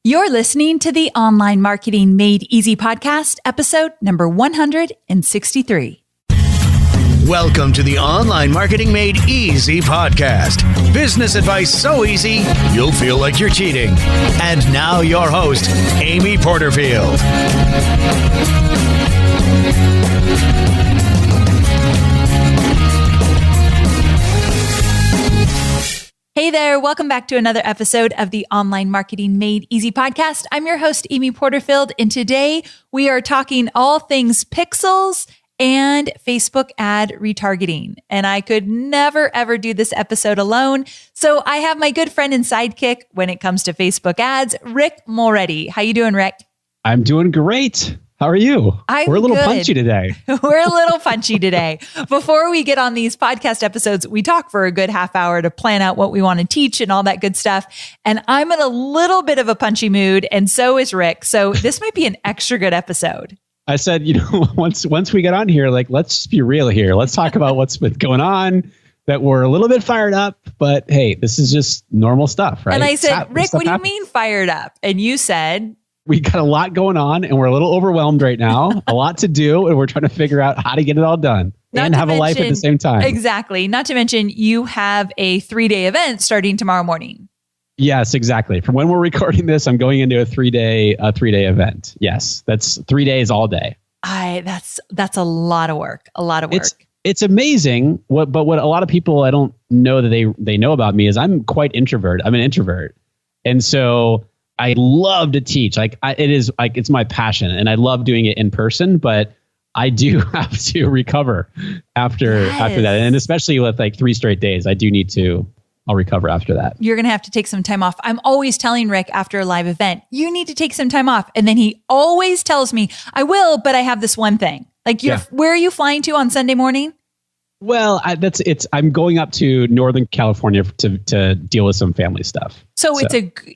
You're listening to the Online Marketing Made Easy podcast, episode number 163. Welcome to the Online Marketing Made Easy podcast. Business advice so easy, you'll feel like you're cheating. And now your host, Amy Porterfield. Hey there, welcome back to another episode of the Online Marketing Made Easy podcast. I'm your host, Amy Porterfield, and today we are talking all things pixels and Facebook ad retargeting. And I could never, ever do this episode alone. So I have my good friend and sidekick when it comes to Facebook ads, Rick Mulready. How you doing, Rick? I'm doing great. How are you? We're a little punchy today. We're a little punchy today. Before we get on these podcast episodes, we talk for a good half hour to plan out what we want to teach and all that good stuff. And I'm in a little bit of a punchy mood, and so is Rick. So this might be an extra good episode. I said, once we get on here, let's just be real here. Let's talk about what's been going on, that we're a little bit fired up, but hey, this is just normal stuff, right? And I said, Rick, what do you mean fired up? And you said, we got a lot going on and we're a little overwhelmed right now, a lot to do, and we're trying to figure out how to get it all done and have a life at the same time. Exactly. Not to mention you have a 3-day event starting tomorrow morning. Yes, exactly. From when we're recording this, I'm going into a three-day event. Yes, that's 3 days all day. That's a lot of work. A lot of work. It's amazing. But what a lot of people I don't know that they know about me is I'm quite introvert. I'm an introvert, and so I love to teach. It's my passion, and I love doing it in person. But I do have to recover after that, and especially with 3 straight days, I do need to. I'll recover after that. You're going to have to take some time off. I'm always telling Rick after a live event, you need to take some time off. And then he always tells me, I will, but I have this one thing. Where are you flying to on Sunday morning? Well, I'm going up to Northern California to deal with some family stuff. So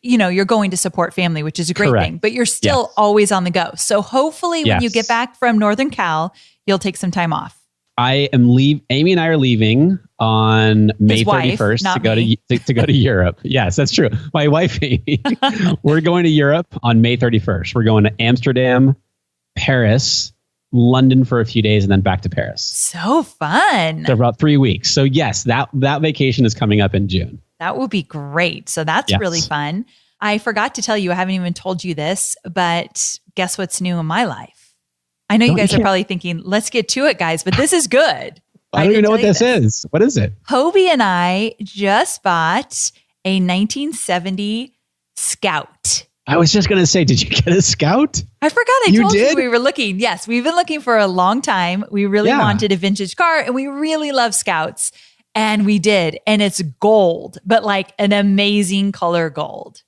you're going to support family, which is a great thing, but you're still always on the go. So hopefully when you get back from Northern Cal, you'll take some time off. Amy and I are leaving on May 31st to go to Europe. Yes, that's true. My wife, Amy, we're going to Europe on May 31st. We're going to Amsterdam, Paris, London for a few days, and then back to Paris. So fun. So about 3 weeks. So yes, that vacation is coming up in June. That will be great. So that's really fun. I forgot to tell you, I haven't even told you this, but guess what's new in my life? I know you guys are probably thinking, let's get to it, guys, but this is good. I don't even know what this is. What is it? Hobie and I just bought a 1970 Scout. I was just going to say, did you get a Scout? I forgot. I told you we were looking. Yes, we've been looking for a long time. We really wanted a vintage car, and we really love Scouts. And we did. And it's gold, but an amazing color gold.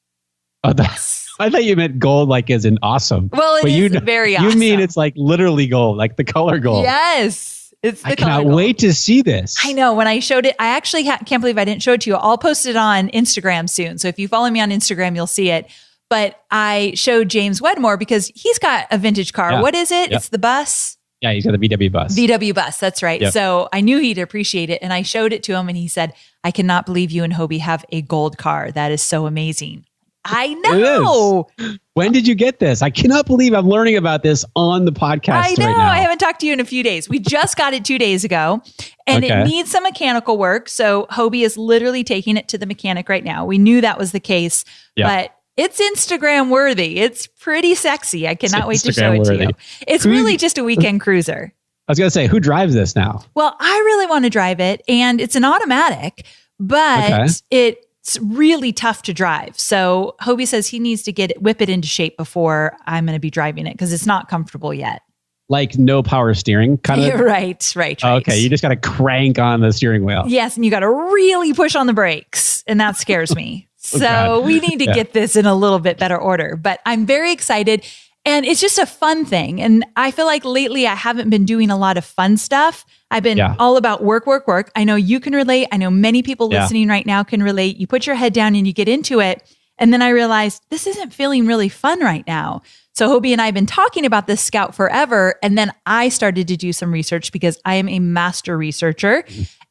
Oh, yes. I thought you meant gold as in awesome. Well, it is very awesome. You mean it's literally gold, the color gold. Yes. It's the color gold. I cannot wait to see this. I know. When I showed it, I actually can't believe I didn't show it to you. I'll post it on Instagram soon. So if you follow me on Instagram, you'll see it. But I showed James Wedmore because he's got a vintage car. Yeah. What is it? Yep. It's the bus. Yeah, he's got a VW bus. VW bus. That's right. Yep. So I knew he'd appreciate it. And I showed it to him and he said, I cannot believe you and Hobie have a gold car. That is so amazing. I know. When did you get this? I cannot believe I'm learning about this on the podcast. I know. Right now. I haven't talked to you in a few days. We just got it 2 days ago, and it needs some mechanical work. So Hobie is literally taking it to the mechanic right now. We knew that was the case, but it's Instagram worthy. It's pretty sexy. I cannot wait to show it to you. It's really just a weekend cruiser. I was going to say, who drives this now? Well, I really want to drive it, and it's an automatic, but it's really tough to drive. So Hobie says he needs to whip it into shape before I'm going to be driving it because it's not comfortable yet. No power steering kind of? Right. Okay, you just got to crank on the steering wheel. Yes, and you got to really push on the brakes, and that scares me. So we need to get this in a little bit better order. But I'm very excited, and it's just a fun thing. And I feel like lately I haven't been doing a lot of fun stuff. I've been all about work. I know you can relate. I know many people listening right now can relate. You put your head down and you get into it. And then I realized this isn't feeling really fun right now. So Hobie and I have been talking about this Scout forever. And then I started to do some research because I am a master researcher.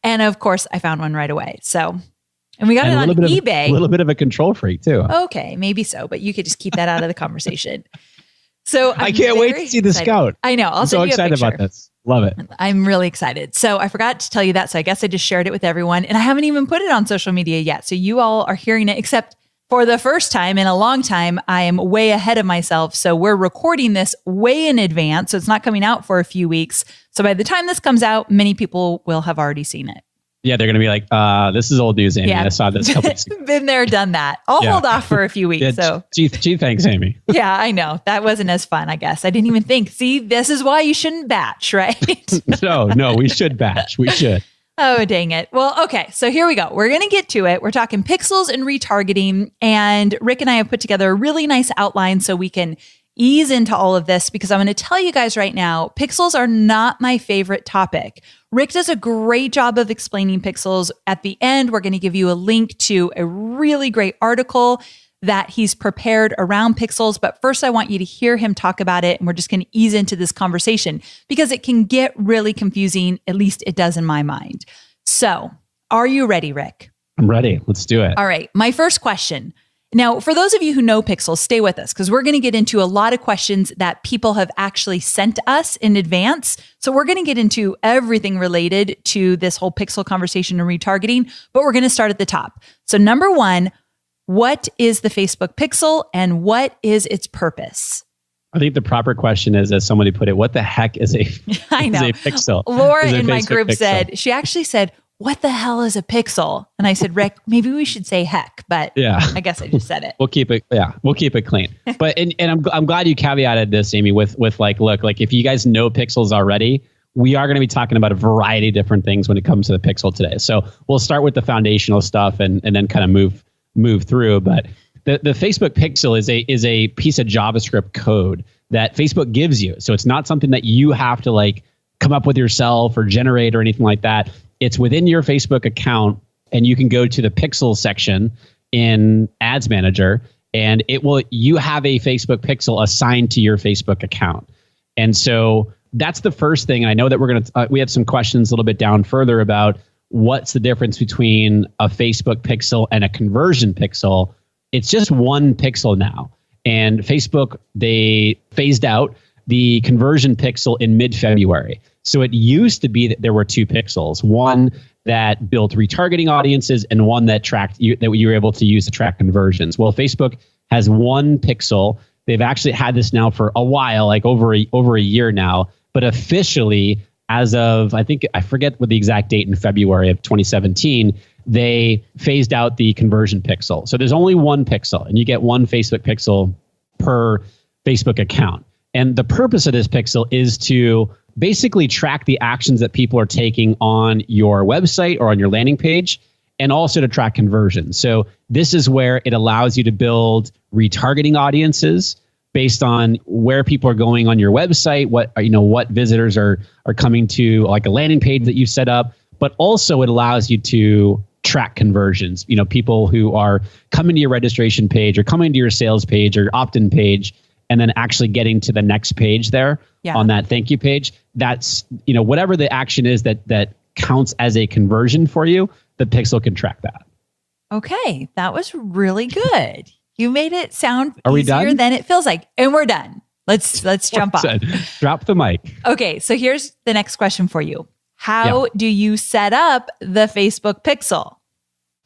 And of course, I found one right away. So And we got it on eBay. A little bit of a control freak too. Okay, maybe so, but you could just keep that out of the conversation. So I can't wait to see the Scout. I know. I'm so excited about this. Love it. I'm really excited. So I forgot to tell you that. So I guess I just shared it with everyone, and I haven't even put it on social media yet. So you all are hearing it, except for the first time in a long time, I am way ahead of myself. So we're recording this way in advance. So it's not coming out for a few weeks. So by the time this comes out, many people will have already seen it. Yeah, they're going to be like, this is old news, Amy. Yeah. I saw this couple weeks ago. Been there, done that. I'll hold off for a few weeks. Gee, thanks, Amy. Yeah, I know. That wasn't as fun, I guess. I didn't even think. See, this is why you shouldn't batch, right? No, we should batch. We should. Oh, dang it. Well, okay. So here we go. We're going to get to it. We're talking pixels and retargeting. And Rick and I have put together a really nice outline so we can ease into all of this, because I'm going to tell you guys right now, pixels are not my favorite topic. Rick does a great job of explaining pixels. At the end, we're going to give you a link to a really great article that he's prepared around pixels. But first, I want you to hear him talk about it. And we're just going to ease into this conversation because it can get really confusing. At least it does in my mind. So are you ready, Rick? I'm ready. Let's do it. All right. My first question. Now, for those of you who know pixels, stay with us because we're going to get into a lot of questions that people have actually sent us in advance. So we're going to get into everything related to this whole pixel conversation and retargeting, but we're going to start at the top. So number one, what is the Facebook pixel and what is its purpose? I think the proper question is, as somebody put it, what the heck is a pixel? Laura in my group she actually said, what the hell is a pixel? And I said, Rick, maybe we should say heck, but I guess I just said it. We'll keep it clean. But and I'm glad you caveated this, Amy, with like, look, like if you guys know pixels already, we are going to be talking about a variety of different things when it comes to the pixel today. So we'll start with the foundational stuff and then kind of move through. But the Facebook pixel is a piece of JavaScript code that Facebook gives you. So it's not something that you have to like come up with yourself or generate or anything like that. It's within your Facebook account, and you can go to the pixel section in Ads Manager, and you have a Facebook pixel assigned to your Facebook account. And so that's the first thing. And I know that we have some questions a little bit down further about what's the difference between a Facebook pixel and a conversion pixel. It's just one pixel now. And Facebook, they phased out the conversion pixel in mid-February. So it used to be that there were two pixels, one that built retargeting audiences and one that you were able to use to track conversions. Well, Facebook has one pixel. They've actually had this now for a while, like over a year now, but officially as of, I forget what the exact date in February of 2017, they phased out the conversion pixel. So there's only one pixel and you get one Facebook pixel per Facebook account. And the purpose of this pixel is to basically track the actions that people are taking on your website or on your landing page, and also to track conversions. So this is where it allows you to build retargeting audiences based on where people are going on your website, what visitors are coming to like a landing page that you set up, but also it allows you to track conversions. People who are coming to your registration page or coming to your sales page or opt-in page, and then actually getting to the next page there on that thank you page. That's, whatever the action is that counts as a conversion for you, the pixel can track that. Okay. That was really good. You made it sound Are easier than it feels like. And we're done. Let's jump off. Drop the mic. Okay. So here's the next question for you. How do you set up the Facebook pixel?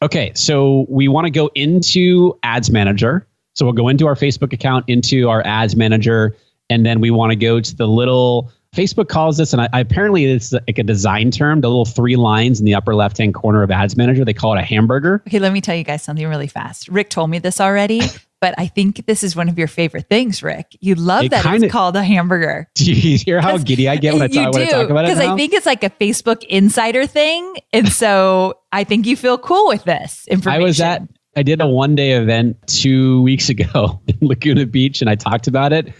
Okay. So we want to go into Ads Manager. So we'll go into our Facebook account, into our Ads Manager, and then we want to go to the little, Facebook calls this, and apparently it's like a design term, the little 3 lines in the upper left-hand corner of Ads Manager. They call it a hamburger. Okay, let me tell you guys something really fast. Rick told me this already, but I think this is one of your favorite things, Rick. You love that it's called a hamburger. Do you hear how giddy I get when I talk about it now? Because I think it's like a Facebook insider thing. And so I think you feel cool with this information. I did a 1-day event 2 weeks ago in Laguna Beach, and I talked about it.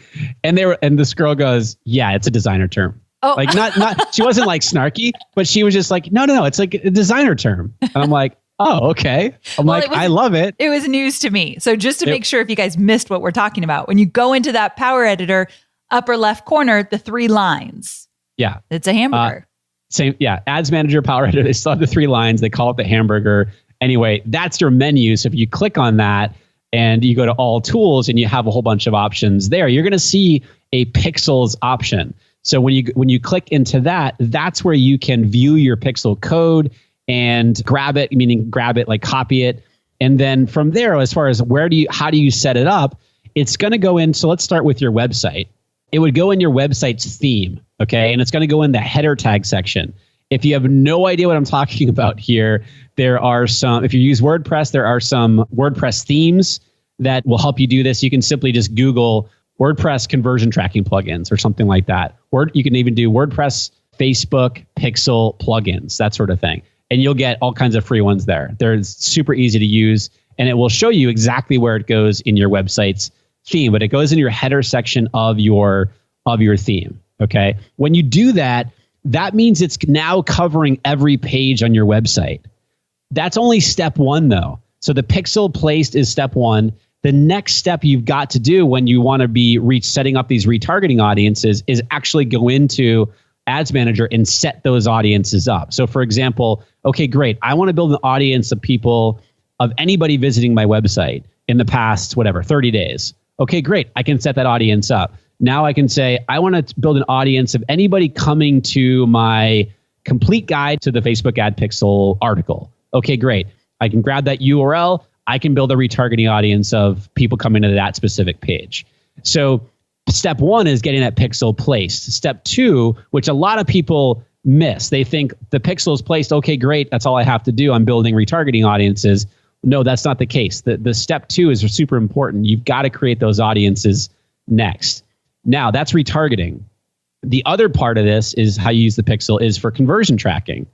And this girl goes, "Yeah, it's a designer term." Oh, like not. She wasn't like snarky, but she was just like, "No, it's like a designer term." And I'm like, "Oh, okay." I love it. It was news to me. So just to make sure if you guys missed what we're talking about, when you go into that Power Editor, upper left corner, the 3 lines. Yeah, it's a hamburger. Same. Yeah, Ads Manager, Power Editor. They still have the 3 lines. They call it the hamburger. Anyway, that's your menu. So if you click on that and you go to all tools and you have a whole bunch of options there, you're going to see a pixels option. So when you click into that, that's where you can view your pixel code and grab it, meaning grab it, like copy it. And then from there, as far as how do you set it up, it's going to go in. So let's start with your website. It would go in your website's theme, okay? And it's going to go in the header tag section. If you have no idea what I'm talking about here, there are some, if you use WordPress, there are some WordPress themes that will help you do this. You can simply just Google WordPress conversion tracking plugins or something like that. Or you can even do WordPress Facebook pixel plugins, that sort of thing. And you'll get all kinds of free ones there. They're super easy to use, and it will show you exactly where it goes in your website's theme, but it goes in your header section of your theme. Okay. When you do that, that means it's now covering every page on your website. That's only step one, though. So the pixel placed is step one. The next step you've got to do when you want to be setting up these retargeting audiences is actually go into Ads Manager and set those audiences up. So for example, okay, great. I want to build an audience of people, of anybody visiting my website in the past, 30 days. Okay, great. I can set that audience up. Now I can say, I want to build an audience of anybody coming to my complete guide to the Facebook ad pixel article. Okay, great. I can grab that URL. I can build a retargeting audience of people coming to that specific page. So step one is getting that pixel placed. Step two, which a lot of people miss, they think the pixel is placed. Okay, great. That's all I have to do. I'm building retargeting audiences. No, that's not the case. The step two is super important. You've got to create those audiences next. Now, that's retargeting. The other part of this is how you use the pixel is for conversion tracking.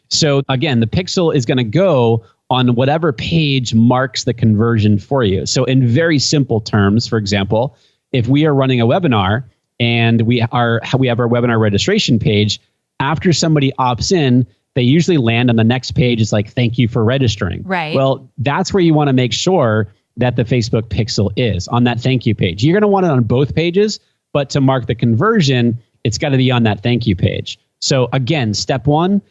So again, the pixel is going to go on whatever page marks the conversion for you. So in very simple terms, for example, if we are running a webinar and we have our webinar registration page, after somebody opts in, they usually land on the next page. It's like, thank you for registering. Right. Well, that's where you want to make sure that the Facebook pixel is on that thank you page. You're going to want it on both pages, but to mark the conversion, it's got to be on that thank you page. So again, step one,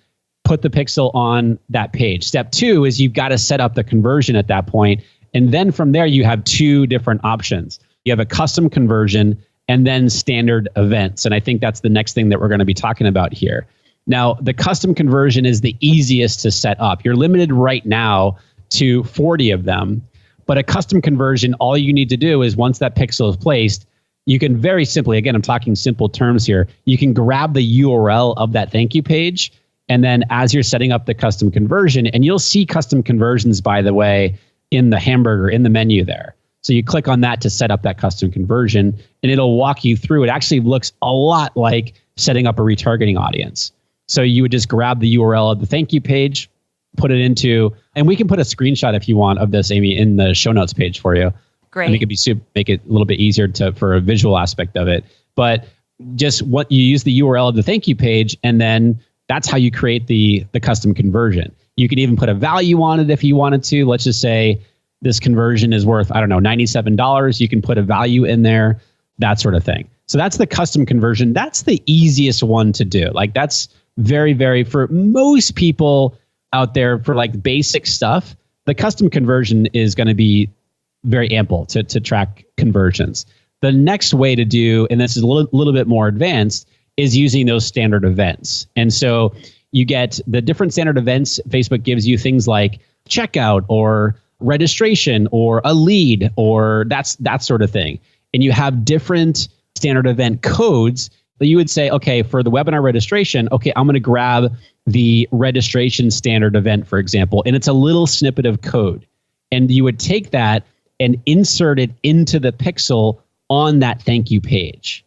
put the pixel on that page. Step two is you've got to set up the conversion at that point. And then from there, you have two different options. You have a custom conversion and then standard events. And I think that's the next thing that we're going to be talking about here. Now, the custom conversion is the easiest to set up. You're limited right now to 40 of them. But a custom conversion, all you need to do is once that pixel is placed, you can very simply, again, I'm talking simple terms here, you can grab the URL of that thank you page. And then as you're setting up the custom conversion, and you'll see custom conversions, by the way, in the hamburger, in the menu there. So you click on that to set up that custom conversion, and it'll walk you through. It actually looks a lot like setting up a retargeting audience. So you would just grab the URL of the thank you page, put it into, and we can put a screenshot if you want of this, Amy, in the show notes page for you. Great. Make it a little bit easier for a visual aspect of it. But just what you use the URL of the thank you page, and then that's how you create the custom conversion. You can even put a value on it if you wanted to. Let's just say this conversion is worth, $97. You can put a value in there, that sort of thing. So that's the custom conversion. That's the easiest one to do. Like that's very, very, for most people out there for like basic stuff, the custom conversion is going to be very ample to track conversions. The next way to do, and this is a little bit more advanced, is using those standard events. And so you get the different standard events. Facebook gives you things like checkout or registration or a lead or that sort of thing. And you have different standard event codes that you would say, okay, for the webinar registration, okay, I'm going to grab the registration standard event, for example, and it's a little snippet of code. And you would take that and insert it into the pixel on that thank you page.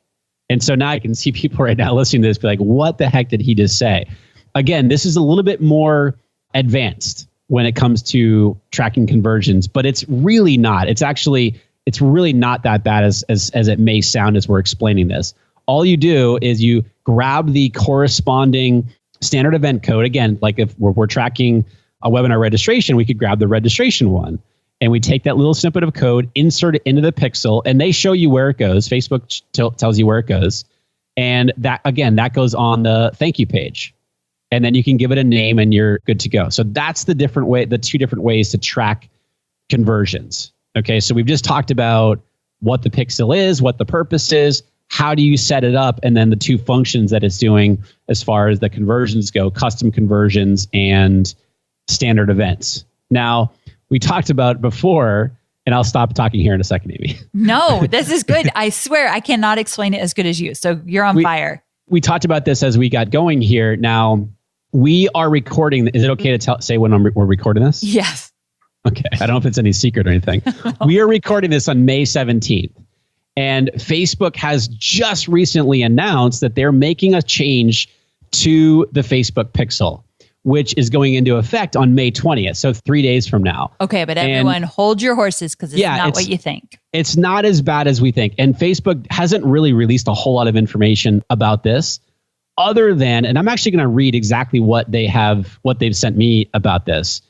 And so now I can see people right now listening to this be like, what the heck did he just say? Again, this is a little bit more advanced when it comes to tracking conversions, but it's really not. It's really not that bad as it may sound as we're explaining this. All you do is you grab the corresponding standard event code. Again, like if we're tracking a webinar registration, we could grab the registration one. And we take that little snippet of code, insert it into the pixel, and they show you where it goes. Facebook tells you where it goes. And that, again, that goes on the thank you page. And then you can give it a name and you're good to go. So that's the two different ways to track conversions. Okay, so we've just talked about what the pixel is, what the purpose is, how do you set it up, and then the two functions that it's doing as far as the conversions go, custom conversions and standard events. Now, we talked about before, and I'll stop talking here in a second, Amy. No, this is good. I swear I cannot explain it as good as you. So you're on fire. We talked about this as we got going here. Now, we are recording. Is it okay to say when we're recording this? Yes. Okay. I don't know if it's any secret or anything. No. We are recording this on May 17th. And Facebook has just recently announced that they're making a change to the Facebook pixel, which is going into effect on May 20th. So 3 days from now. Okay, but everyone hold your horses because it's not what you think. It's not as bad as we think. And Facebook hasn't really released a whole lot of information about this other than, and I'm actually going to read exactly what they've sent me about this.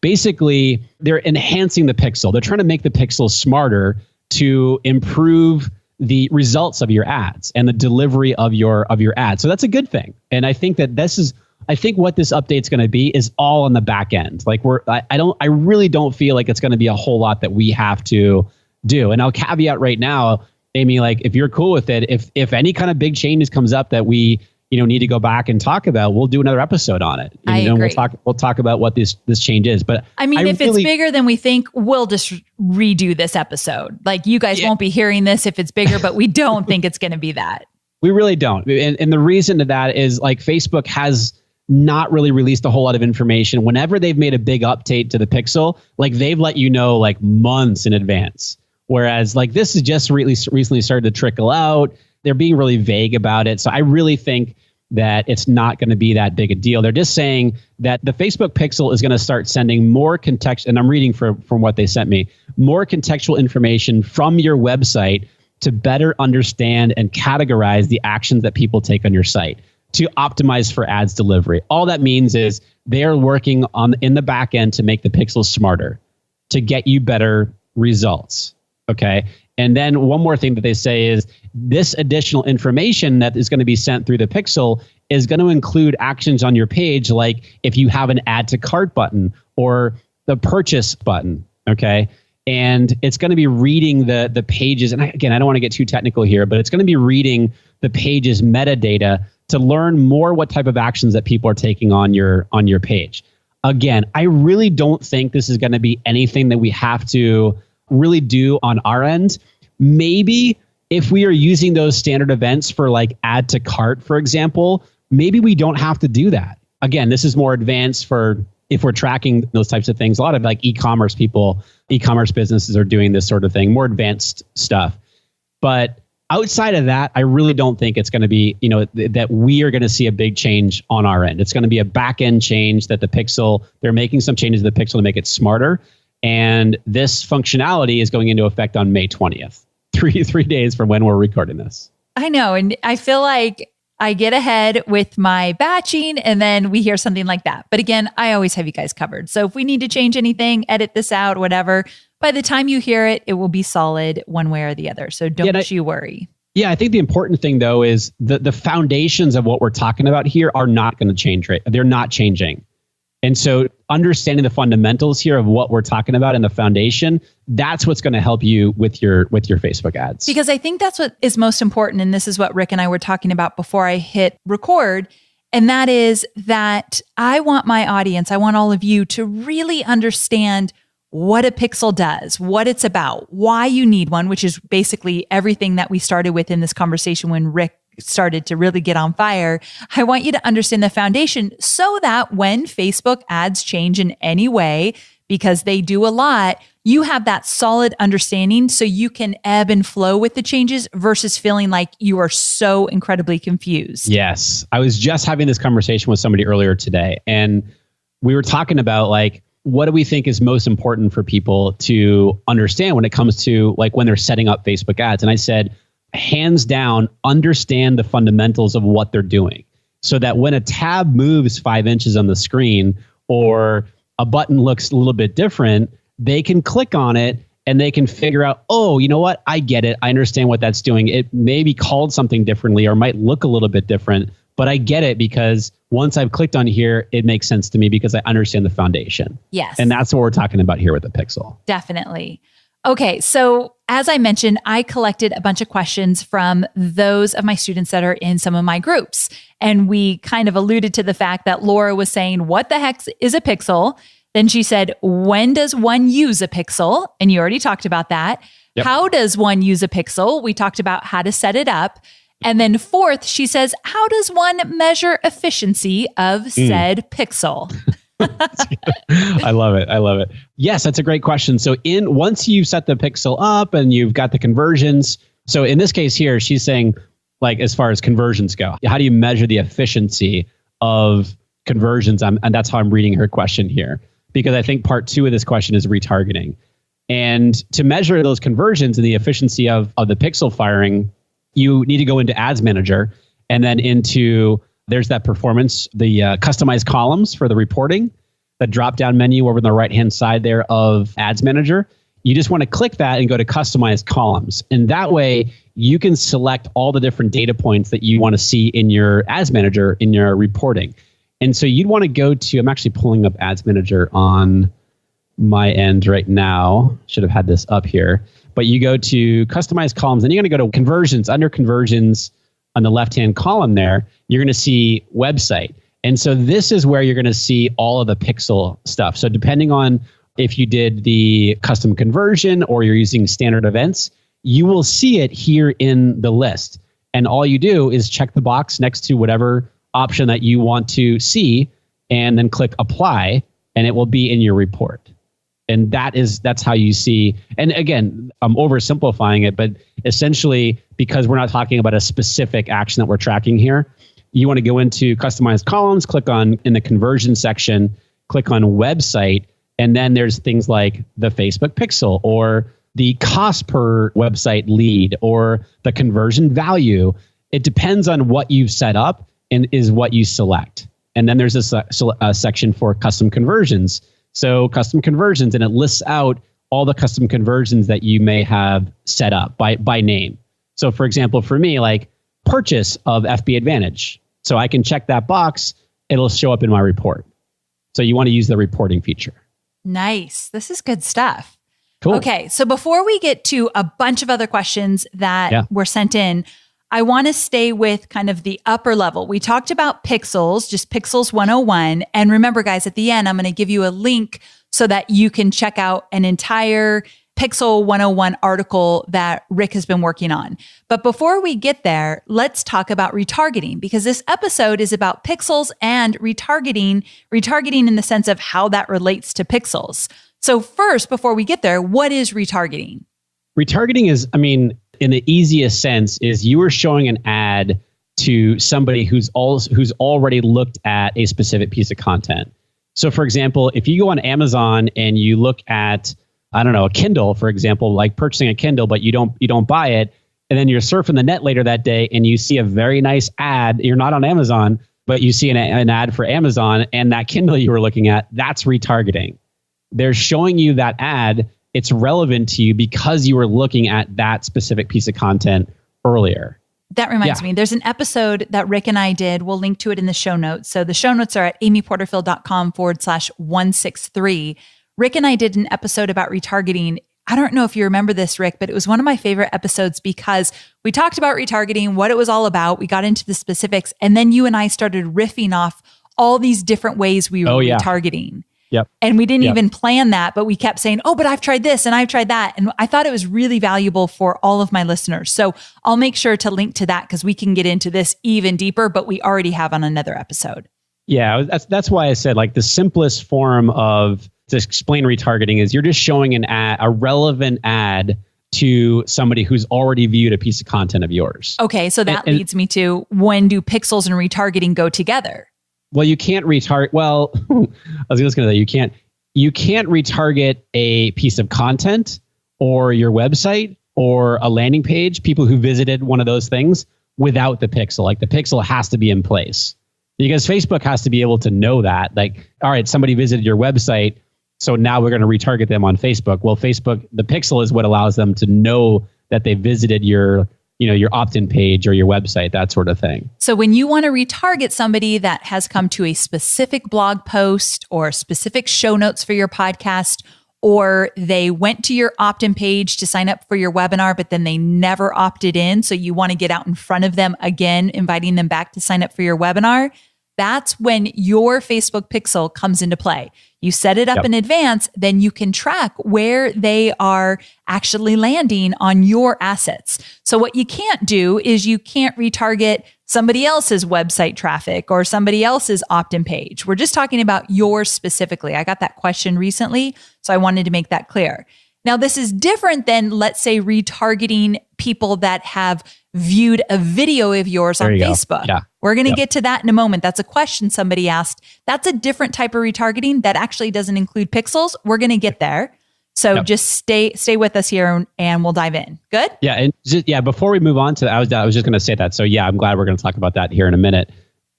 Basically, they're enhancing the pixel. They're trying to make the pixel smarter to improve the results of your ads and the delivery of your ads. So that's a good thing. And I think that I think what this update's going to be is all on the back end. Like I really don't feel like it's going to be a whole lot that we have to do. And I'll caveat right now, Amy, like if you're cool with it, if any kind of big changes comes up that we need to go back and talk about, we'll do another episode on it. I agree. We'll talk about what this change is. But I mean, if it's bigger than we think, we'll just redo this episode. Like you guys won't be hearing this if it's bigger, but we don't think it's going to be that. We really don't. And the reason to that is like Facebook has not really released a whole lot of information. Whenever they've made a big update to the pixel, like they've let you know like months in advance. Whereas like this is just recently started to trickle out. They're being really vague about it. So I really think that it's not going to be that big a deal. They're just saying that the Facebook pixel is going to start sending more context, and I'm reading from what they sent me, more contextual information from your website to better understand and categorize the actions that people take on your site to optimize for ads delivery. All that means is they're working in the back end to make the pixel smarter, to get you better results. Okay. And then one more thing that they say is this additional information that is going to be sent through the pixel is going to include actions on your page, like if you have an add to cart button or the purchase button. Okay. And it's going to be reading the pages. And again, I don't want to get too technical here, but it's going to be reading the page's metadata to learn more what type of actions that people are taking on your page. Again, I really don't think this is going to be anything that we have to really do on our end. Maybe if we are using those standard events for like add to cart, for example, maybe we don't have to do that. Again, this is more advanced for if we're tracking those types of things. A lot of like e-commerce businesses are doing this sort of thing, more advanced stuff. But outside of that, I really don't think it's going to be, that we are going to see a big change on our end. It's going to be a back end change that they're making some changes to the pixel to make it smarter. And this functionality is going into effect on May 20th, 3 days from when we're recording this. I know. And I feel like I get ahead with my batching and then we hear something like that. But again, I always have you guys covered. So if we need to change anything, edit this out, whatever, by the time you hear it, it will be solid one way or the other. So don't you worry. Yeah, I think the important thing though is the foundations of what we're talking about here are not going to change, right? They're not changing. And so understanding the fundamentals here of what we're talking about and the foundation, that's what's going to help you with your Facebook ads. Because I think that's what is most important. And this is what Rick and I were talking about before I hit record. And that is that I want my audience, I want all of you to really understand what a pixel does, what it's about, why you need one, which is basically everything that we started with in this conversation when Rick started to really get on fire. I want you to understand the foundation so that when Facebook ads change in any way, because they do a lot, you have that solid understanding so you can ebb and flow with the changes versus feeling like you are so incredibly confused. Yes. I was just having this conversation with somebody earlier today, and we were talking about like, what do we think is most important for people to understand when it comes to like when they're setting up Facebook ads? And I said, hands down, understand the fundamentals of what they're doing so that when a tab moves 5 inches on the screen or a button looks a little bit different, they can click on it and they can figure out, oh, you know what? I get it. I understand what that's doing. It may be called something differently or might look a little bit different, But I get it because once I've clicked on here, it makes sense to me because I understand the foundation. Yes. And that's what we're talking about here with the pixel. Definitely. Okay, so as I mentioned, I collected a bunch of questions from those of my students that are in some of my groups. And we kind of alluded to the fact that Laura was saying, what the heck is a pixel? Then she said, when does one use a pixel? And you already talked about that. Yep. How does one use a pixel? We talked about how to set it up. And then fourth, she says, how does one measure efficiency of said pixel? I love it. I love it. Yes, that's a great question. So once you've set the pixel up and you've got the conversions, so in this case here, she's saying, like, as far as conversions go, how do you measure the efficiency of conversions? And that's how I'm reading her question here, because I think part 2 of this question is retargeting. And to measure those conversions and the efficiency of the pixel firing, you need to go into Ads Manager and then there's that performance, the customized columns for the reporting, the drop-down menu over on the right-hand side there of Ads Manager. You just want to click that and go to customized columns. And that way you can select all the different data points that you want to see in your Ads Manager in your reporting. And so you'd want to go to, I'm actually pulling up Ads Manager on my end right now. Should have had this up here. But you go to customized columns and you're going to go to conversions. Under conversions on the left-hand column there, you're going to see website. And so this is where you're going to see all of the pixel stuff. So depending on if you did the custom conversion or you're using standard events, you will see it here in the list. And all you do is check the box next to whatever option that you want to see and then click apply, and it will be in your report. And that's how you see. And again, I'm oversimplifying it, but essentially, because we're not talking about a specific action that we're tracking here, you want to go into customized columns, click on in the conversion section, click on website, and then there's things like the Facebook pixel or the cost per website lead or the conversion value. It depends on what you've set up and is what you select. And then there's a section for custom conversions. So custom conversions, and it lists out all the custom conversions that you may have set up by name. So for example, for me, like purchase of FB Advantage. So I can check that box. It'll show up in my report. So you want to use the reporting feature. Nice. This is good stuff. Cool. Okay. So before we get to a bunch of other questions that were sent in, I want to stay with kind of the upper level. We talked about pixels, just Pixels 101. And remember, guys, at the end, I'm going to give you a link so that you can check out an entire Pixel 101 article that Rick has been working on. But before we get there, let's talk about retargeting, because this episode is about pixels and retargeting in the sense of how that relates to pixels. So first, before we get there, what is retargeting? Retargeting is, in the easiest sense, is you are showing an ad to somebody who's already looked at a specific piece of content. So for example, if you go on Amazon and you look at, a Kindle, for example, like purchasing a Kindle, but you don't buy it, and then you're surfing the net later that day and you see a very nice ad, you're not on Amazon, but you see an ad for Amazon and that Kindle you were looking at, that's retargeting. They're showing you that ad. It's relevant to you because you were looking at that specific piece of content earlier. That reminds me, there's an episode that Rick and I did. We'll link to it in the show notes. So the show notes are at amyporterfield.com/163. Rick and I did an episode about retargeting. I don't know if you remember this, Rick, but it was one of my favorite episodes because we talked about retargeting, what it was all about. We got into the specifics, and then you and I started riffing off all these different ways we were retargeting. Yep. And we didn't even plan that, but we kept saying, oh, but I've tried this and I've tried that. And I thought it was really valuable for all of my listeners. So I'll make sure to link to that because we can get into this even deeper, but we already have on another episode. Yeah, that's why I said like the simplest form to explain retargeting is you're just showing an ad, a relevant ad to somebody who's already viewed a piece of content of yours. Okay, so that leads me to, when do pixels and retargeting go together? Well, you can't retarget. Well, I was just going to say you can't retarget a piece of content or your website or a landing page, people who visited one of those things, without the pixel. Like the pixel has to be in place because Facebook has to be able to know that. Like, all right, somebody visited your website, so now we're going to retarget them on Facebook. Well, Facebook, the pixel is what allows them to know that they visited your your opt-in page or your website, that sort of thing. So when you want to retarget somebody that has come to a specific blog post or specific show notes for your podcast, or they went to your opt-in page to sign up for your webinar, but then they never opted in, so you want to get out in front of them again, inviting them back to sign up for your webinar, that's when your Facebook pixel comes into play. You set it up in advance, then you can track where they are actually landing on your assets. So what you can't do is you can't retarget somebody else's website traffic or somebody else's opt-in page. We're just talking about yours specifically. I got that question recently, so I wanted to make that clear. Now, this is different than, let's say, retargeting people that have viewed a video of yours on Facebook. Yeah. We're going to get to that in a moment. That's a question somebody asked. That's a different type of retargeting that actually doesn't include pixels. We're going to get there. So just stay with us here and we'll dive in. Good? Yeah. And before we move on to that, I was just going to say that. So yeah, I'm glad we're going to talk about that here in a minute.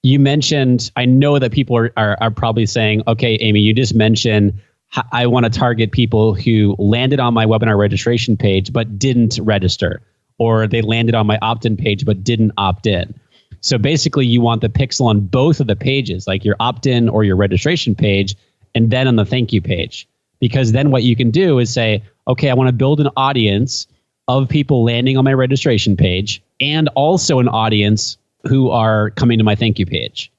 You mentioned, I know that people are probably saying, okay, Amy, you just mentioned I want to target people who landed on my webinar registration page but didn't register, or they landed on my opt-in page but didn't opt in. So basically, you want the pixel on both of the pages, like your opt-in or your registration page, and then on the thank you page. Because then what you can do is say, okay, I want to build an audience of people landing on my registration page and also an audience who are coming to my thank you page.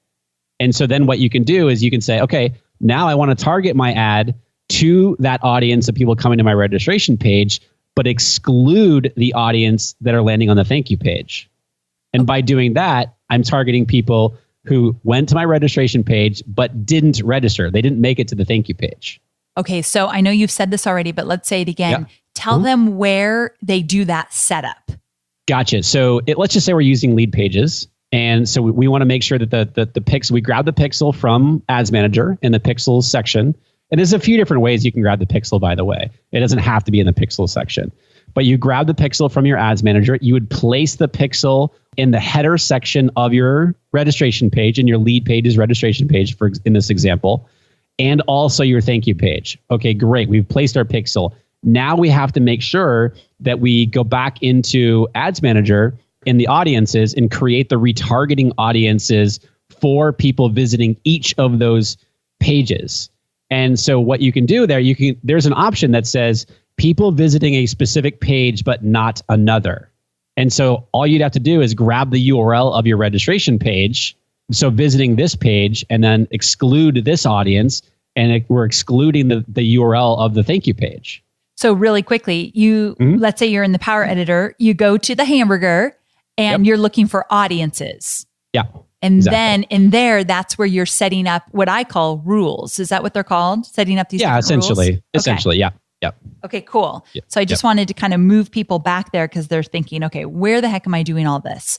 And so then what you can do is you can say, okay, now I want to target my ad to that audience of people coming to my registration page, but exclude the audience that are landing on the thank you page. And by doing that, I'm targeting people who went to my registration page, but didn't register. They didn't make it to the thank you page. Okay, so I know you've said this already, but let's say it again. Yeah. Tell them where they do that setup. Gotcha. So let's just say we're using lead pages. And so we want to make sure that the pixel, we grab the pixel from Ads Manager in the pixels section. And there's a few different ways you can grab the pixel, by the way. It doesn't have to be in the pixel section. But you grab the pixel from your Ads Manager. You would place the pixel in the header section of your registration page, and your lead page's registration page, in this example, and also your thank you page. Okay, great. We've placed our pixel. Now we have to make sure that we go back into Ads Manager in the audiences and create the retargeting audiences for people visiting each of those pages. And so what you can do there, there's an option that says people visiting a specific page but not another. And so all you'd have to do is grab the URL of your registration page, so visiting this page, and then exclude this audience, and we're excluding the URL of the thank you page. So really quickly, let's say you're in the Power Editor, you go to the hamburger and you're looking for audiences. Yeah. And then in there, that's where you're setting up what I call rules. Is that what they're called? Setting up these essentially. rules? Essentially, yeah. Yep. Okay, cool. Yep. So I just wanted to kind of move people back there because they're thinking, okay, where the heck am I doing all this?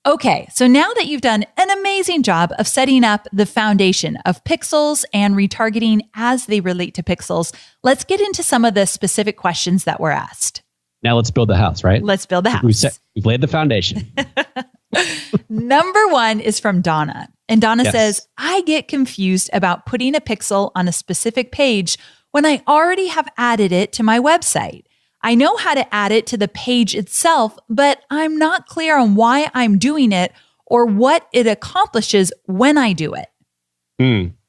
Okay, so now that you've done an amazing job of setting up the foundation of pixels and retargeting as they relate to pixels, let's get into some of the specific questions that were asked. Now let's build the house, right? Let's build the house. We've laid the foundation. Number one is from Donna. And Donna says, I get confused about putting a pixel on a specific page when I already have added it to my website. I know how to add it to the page itself, but I'm not clear on why I'm doing it or what it accomplishes when I do it.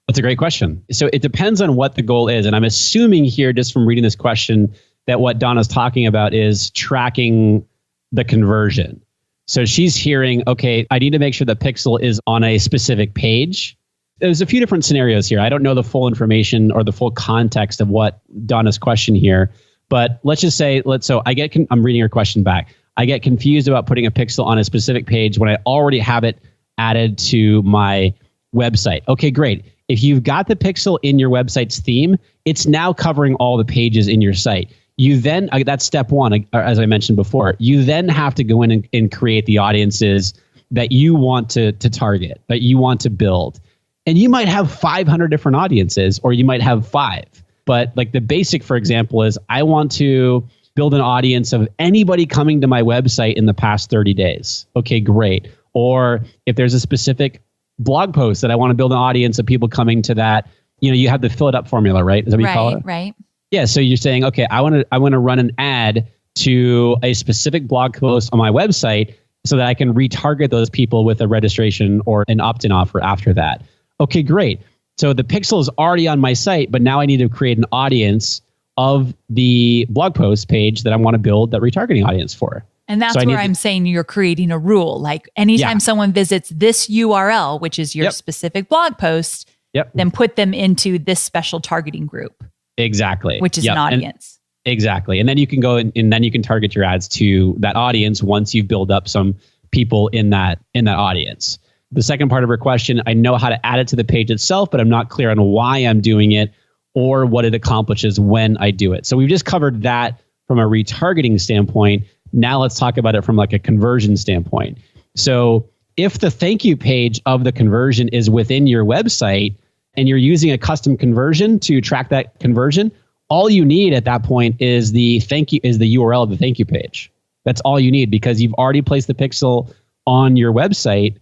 That's a great question. So it depends on what the goal is. And I'm assuming here, just from reading this question, that what Donna's talking about is tracking the conversion. So she's hearing, okay, I need to make sure the pixel is on a specific page. There's a few different scenarios here. I don't know the full information or the full context of what Donna's question here, but let's just say, I'm reading her question back. I get confused about putting a pixel on a specific page when I already have it added to my website. Okay, great. If you've got the pixel in your website's theme, it's now covering all the pages in your site. You then, that's step one, as I mentioned before, you then have to go in and create the audiences that you want to target, that you want to build. And you might have 500 different audiences, or you might have 5. But like the basic, for example, is I want to build an audience of anybody coming to my website in the past 30 days. Okay, great. Or if there's a specific blog post that I want to build an audience of people coming to that, you have the fill it up formula, right? Is that what you call it? Right. Yeah. So you're saying, okay, I want to run an ad to a specific blog post on my website so that I can retarget those people with a registration or an opt-in offer after that. Okay, great. So the pixel is already on my site, but now I need to create an audience of the blog post page that I want to build that retargeting audience for. And that's where I'm saying you're creating a rule. Like anytime someone visits this URL, which is your specific blog post, then put them into this special targeting group. Exactly. Which is an audience. Exactly. And then you can go and then you can target your ads to that audience once you've built up some people in that audience. The second part of her question, I know how to add it to the page itself, but I'm not clear on why I'm doing it or what it accomplishes when I do it. So we've just covered that from a retargeting standpoint. Now let's talk about it from like a conversion standpoint. So if the thank you page of the conversion is within your website and you're using a custom conversion to track that conversion, all you need at that point is the URL of the thank you page. That's all you need because you've already placed the pixel on your website.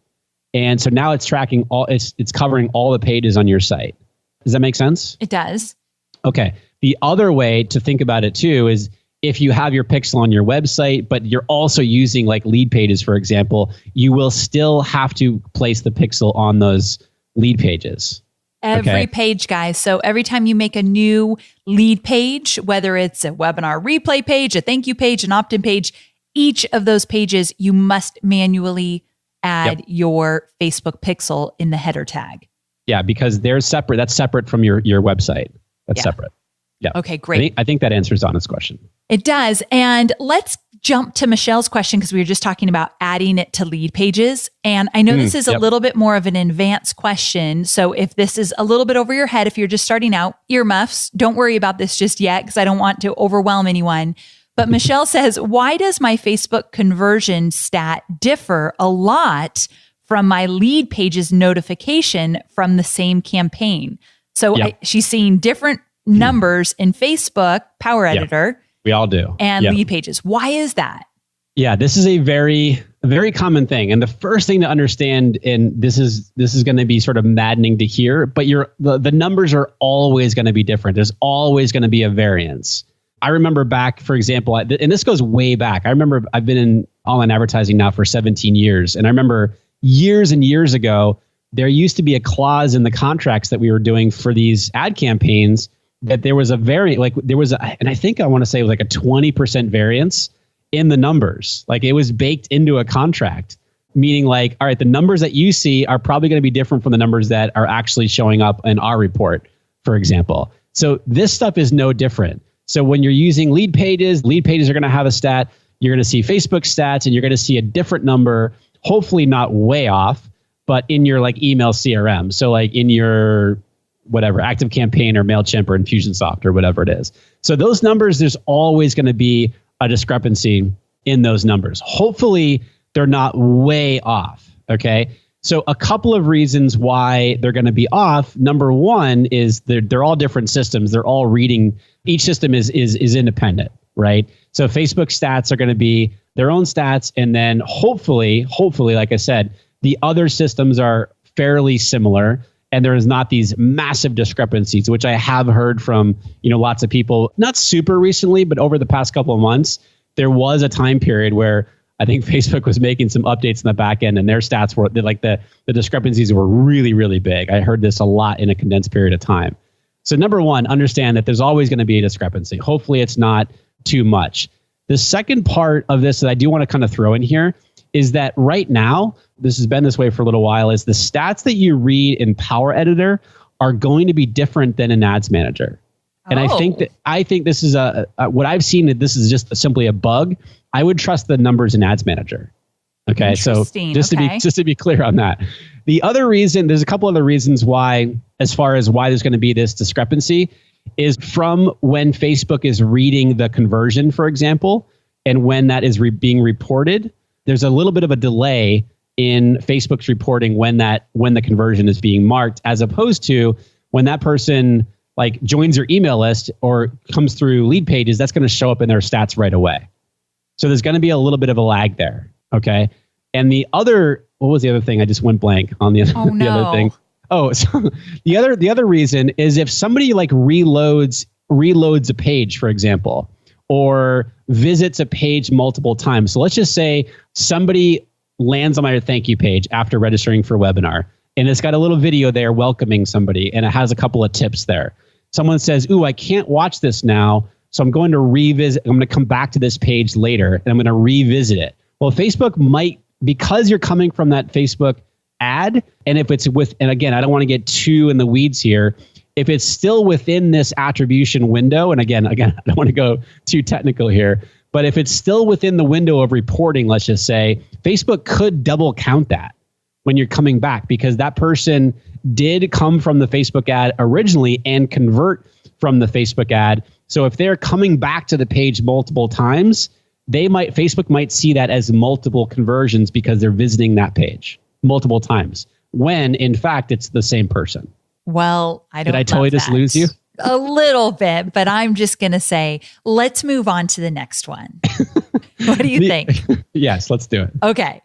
And so now it's tracking it's covering all the pages on your site. Does that make sense? It does. Okay. The other way to think about it too is if you have your pixel on your website, but you're also using like lead pages, for example, you will still have to place the pixel on those lead pages. Every page, guys. So every time you make a new lead page, whether it's a webinar replay page, a thank you page, an opt-in page, each of those pages, you must manually add your Facebook pixel in the header tag. Yeah, because they're separate. That's separate from your website. That's separate. Yeah. Okay, great. I think that answers Donna's question. It does. And let's jump to Michelle's question because we were just talking about adding it to lead pages. And I know this is a little bit more of an advanced question. So if this is a little bit over your head, if you're just starting out, earmuffs, don't worry about this just yet because I don't want to overwhelm anyone. But Michelle says, why does my Facebook conversion stat differ a lot from my lead pages notification from the same campaign? So she's seeing different numbers in Facebook Power Editor. We all do. And lead pages. Why is that? Yeah, this is a very common thing. And the first thing to understand, and this is going to be sort of maddening to hear, but the numbers are always going to be different. There's always going to be a variance. I remember back, for example, and this goes way back. I remember I've been in online advertising now for 17 years. And I remember years and years ago, there used to be a clause in the contracts that we were doing for these ad campaigns that there was and I think I want to say it was like a 20% variance in the numbers. Like it was baked into a contract, meaning like, all right, the numbers that you see are probably going to be different from the numbers that are actually showing up in our report, for example. So this stuff is no different. So when you're using lead pages are going to have a stat. You're going to see Facebook stats and you're going to see a different number, hopefully not way off, but in your like email CRM. So like in your whatever, ActiveCampaign or MailChimp or Infusionsoft or whatever it is. So those numbers, there's always going to be a discrepancy in those numbers. Hopefully they're not way off. Okay. So a couple of reasons why they're going to be off. Number one is they're all different systems. They're all reading. Each system is independent, right? So Facebook stats are going to be their own stats. And then hopefully, like I said, the other systems are fairly similar. And there is not these massive discrepancies, which I have heard from, lots of people, not super recently, but over the past couple of months, there was a time period where I think Facebook was making some updates in the back end and their stats were like the discrepancies were really, really big. I heard this a lot in a condensed period of time. So number one, understand that there's always going to be a discrepancy. Hopefully it's not too much. The second part of this that I do want to kind of throw in here is that right now, this has been this way for a little while, is the stats that you read in Power Editor are going to be different than in Ads Manager. And I think this is what I've seen, that this is just simply a bug. I would trust the numbers in Ads Manager. Okay, so just to be clear on that. The other reason, there's a couple other reasons why, as far as why there's going to be this discrepancy, is from when Facebook is reading the conversion, for example, and when that is being reported. There's a little bit of a delay in Facebook's reporting when the conversion is being marked, as opposed to when that person like joins your email list or comes through lead pages, that's going to show up in their stats right away. So there's going to be a little bit of a lag there. Okay. And what was the other thing? I just went blank on the other thing. Oh, so the other reason is if somebody like reloads a page, for example, or visits a page multiple times. So let's just say somebody lands on my thank you page after registering for a webinar, and it's got a little video there welcoming somebody, and it has a couple of tips there. Someone says, ooh, I can't watch this now, so I'm going to revisit. I'm going to come back to this page later, and I'm going to revisit it. Well, Facebook might, because you're coming from that Facebook ad, and if it's and again, I don't want to get too in the weeds here, if it's still within this attribution window, and again, I don't want to go too technical here, but if it's still within the window of reporting, let's just say, Facebook could double count that when you're coming back, because that person did come from the Facebook ad originally and convert from the Facebook ad. So if they're coming back to the page multiple times, Facebook might see that as multiple conversions because they're visiting that page multiple times, when in fact it's the same person. Well, I don't. Did I totally just lose you? A little bit, but I'm just going to say, let's move on to the next one. What do you think? Yes, let's do it. Okay.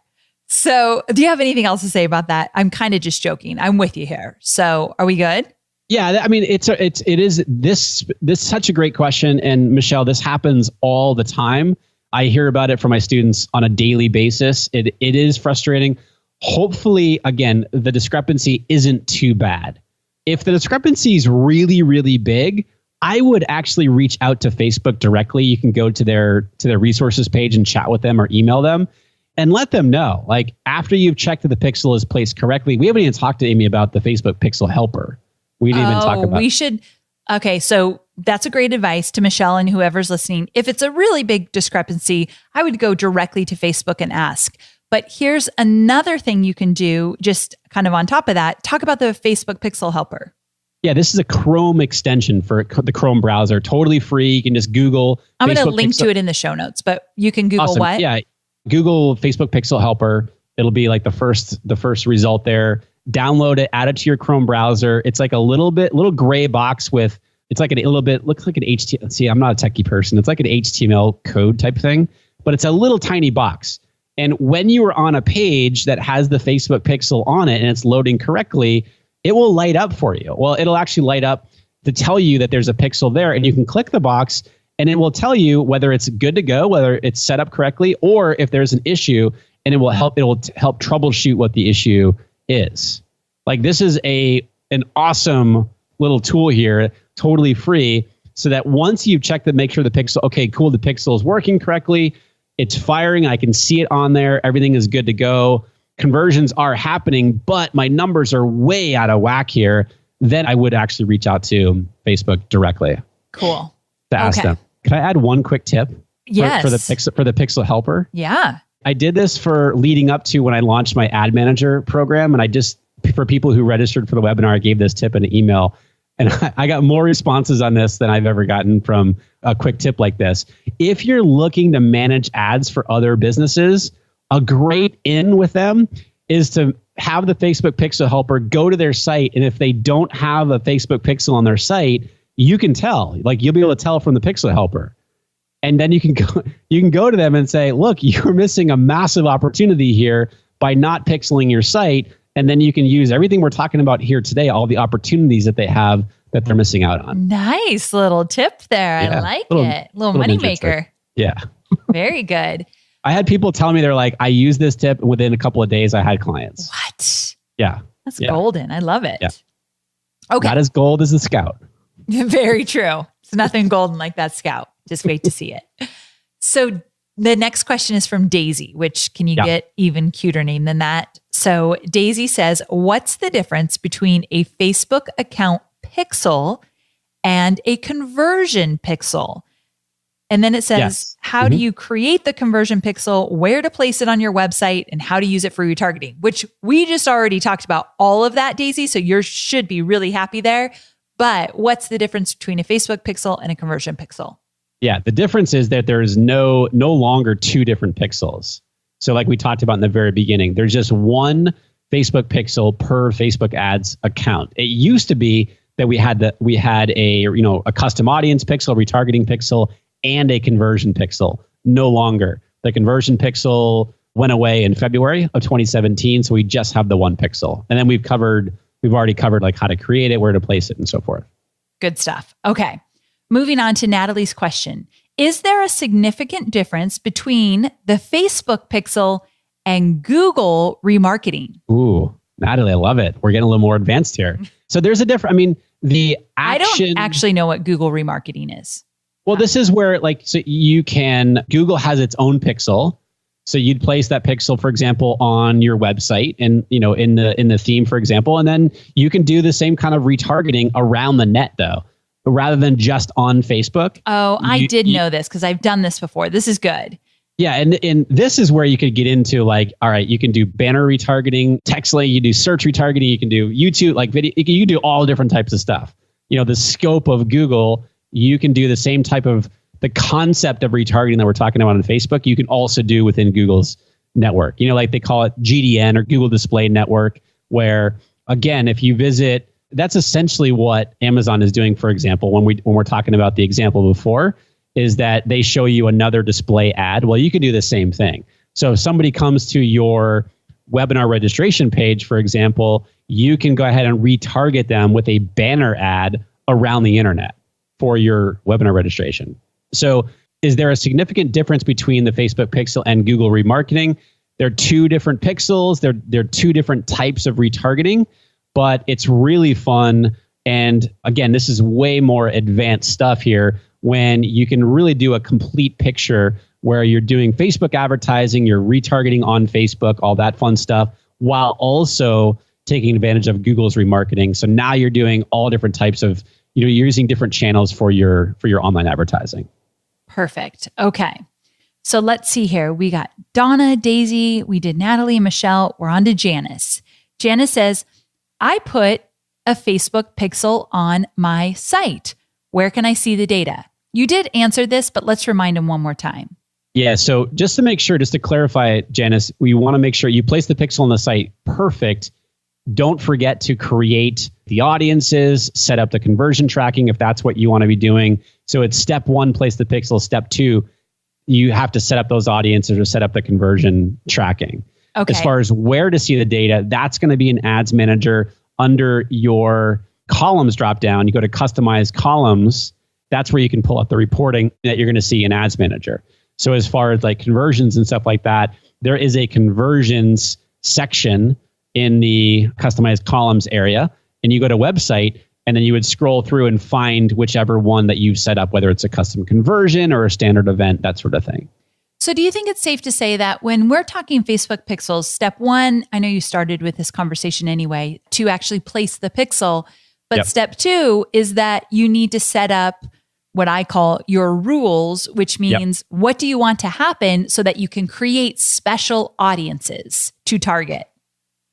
So do you have anything else to say about that? I'm kind of just joking. I'm with you here. So are we good? Yeah, I mean, it is this such a great question. And Michelle, this happens all the time. I hear about it from my students on a daily basis. It is frustrating. Hopefully, again, the discrepancy isn't too bad. If the discrepancy is really, really big, I would actually reach out to Facebook directly. You can go to their resources page and chat with them or email them and let them know. Like, after you've checked that the pixel is placed correctly, we haven't even talked to Amy about the Facebook pixel helper. We didn't even talk about. We should. Okay, so that's a great advice to Michelle and whoever's listening. If it's a really big discrepancy, I would go directly to Facebook and ask. But here's another thing you can do, just kind of on top of that. Talk about the Facebook Pixel Helper. Yeah, this is a Chrome extension for the Chrome browser. Totally free. You can just Google. I'm going to link to it in the show notes, but you can Google awesome. What? Yeah, Google Facebook Pixel Helper. It'll be like the first result there. Download it, add it to your Chrome browser. It's like a little gray box with, it's like looks like an HTML. See, I'm not a techie person. It's like an HTML code type thing, but it's a little tiny box. And when you are on a page that has the Facebook pixel on it and it's loading correctly, it will light up for you. Well, it'll actually light up to tell you that there's a pixel there, and you can click the box and it will tell you whether it's good to go, whether it's set up correctly, or if there's an issue, and it will help troubleshoot what the issue is. Like, this is an awesome little tool here, totally free, so that once you've checked to make sure the pixel, okay, cool, the pixel is working correctly, it's firing, I can see it on there, everything is good to go, conversions are happening, but my numbers are way out of whack here, then I would actually reach out to Facebook directly. Cool. To ask them. Can I add one quick tip? Yes. For the Pixel Helper? Yeah. I did this for leading up to when I launched my ad manager program, and I just, for people who registered for the webinar, I gave this tip in an email. And I got more responses on this than I've ever gotten from a quick tip like this. If you're looking to manage ads for other businesses, a great in with them is to have the Facebook Pixel Helper go to their site. And if they don't have a Facebook Pixel on their site, you can tell. Like, you'll be able to tell from the Pixel Helper. And then you can go to them and say, look, you're missing a massive opportunity here by not pixeling your site. And then you can use everything we're talking about here today, all the opportunities that they have that they're missing out on. Nice little tip there. Yeah, I like it. Little money maker. Yeah. Very good. I had people tell me, they're like, I used this tip, and within a couple of days I had clients. What? Yeah. That's golden. I love it. Yeah. Okay. Not as gold as the Scout. Very true. It's nothing golden like that Scout. Just wait to see it. So the next question is from Daisy, which can you get even cuter name than that? So Daisy says, what's the difference between a Facebook account pixel and a conversion pixel? And then it says, how do you create the conversion pixel, where to place it on your website, and how to use it for retargeting, which we just already talked about all of that, Daisy. So you should be really happy there. But what's the difference between a Facebook pixel and a conversion pixel? Yeah, the difference is that there is no longer two different pixels. So like we talked about in the very beginning, there's just one Facebook pixel per Facebook ads account. It used to be that we had a custom audience pixel, retargeting pixel, and a conversion pixel. No longer. The conversion pixel went away in February of 2017, so we just have the one pixel. And then we've already covered like how to create it, where to place it, and so forth. Good stuff. Okay. Moving on to Natalie's question. Is there a significant difference between the Facebook pixel and Google remarketing? Ooh, Natalie, I love it. We're getting a little more advanced here. So there's a difference. I mean, the action... I don't actually know what Google remarketing is. Well, this is where Google has its own pixel. So you'd place that pixel, for example, on your website and, in the theme, for example, and then you can do the same kind of retargeting around the net though, rather than just on Facebook. Oh, I did know this because I've done this before. This is good. Yeah. And this is where you could get into all right, you can do banner retargeting, text link, you do search retargeting, you can do YouTube, video, you can do all different types of stuff. The scope of Google, you can do the same type of the concept of retargeting that we're talking about on Facebook, you can also do within Google's network. They call it GDN or Google Display Network, where again, if you visit, that's essentially what Amazon is doing, for example, when we're talking about the example before, is that they show you another display ad. Well, you can do the same thing. So if somebody comes to your webinar registration page, for example, you can go ahead and retarget them with a banner ad around the internet for your webinar registration. So is there a significant difference between the Facebook pixel and Google remarketing? They're two different pixels. They're two different types of retargeting, but it's really fun. And again, this is way more advanced stuff here when you can really do a complete picture where you're doing Facebook advertising, you're retargeting on Facebook, all that fun stuff, while also taking advantage of Google's remarketing. So now you're doing all different types of, you're using different channels for your online advertising. Perfect. Okay. So let's see here. We got Donna, Daisy, we did Natalie and Michelle. We're on to Janice. Janice says, I put a Facebook pixel on my site. Where can I see the data? You did answer this, but let's remind them one more time. Yeah. So just to make sure, just to clarify, Janice, we want to make sure you place the pixel on the site. Perfect. Don't forget to create the audiences, set up the conversion tracking if that's what you want to be doing. So it's step one, place the pixel. Step two, you have to set up those audiences or set up the conversion tracking. Okay. As far as where to see the data, that's going to be in Ads Manager under your columns drop down. You go to customize columns. That's where you can pull up the reporting that you're going to see in Ads Manager. So as far as conversions and stuff like that, there is a conversions section in the customized columns area, and you go to website, and then you would scroll through and find whichever one that you've set up, whether it's a custom conversion or a standard event, that sort of thing. So do you think it's safe to say that when we're talking Facebook pixels, step one, I know you started with this conversation anyway, to actually place the pixel, but Yep. Step two is that you need to set up what I call your rules, which means what do you want to happen so that you can create special audiences to target?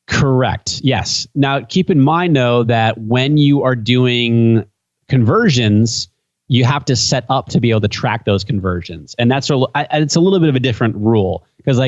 Correct. Yes. Now, keep in mind, though, that when you are doing conversions, you have to set up to be able to track those conversions. And it's a little bit of a different rule because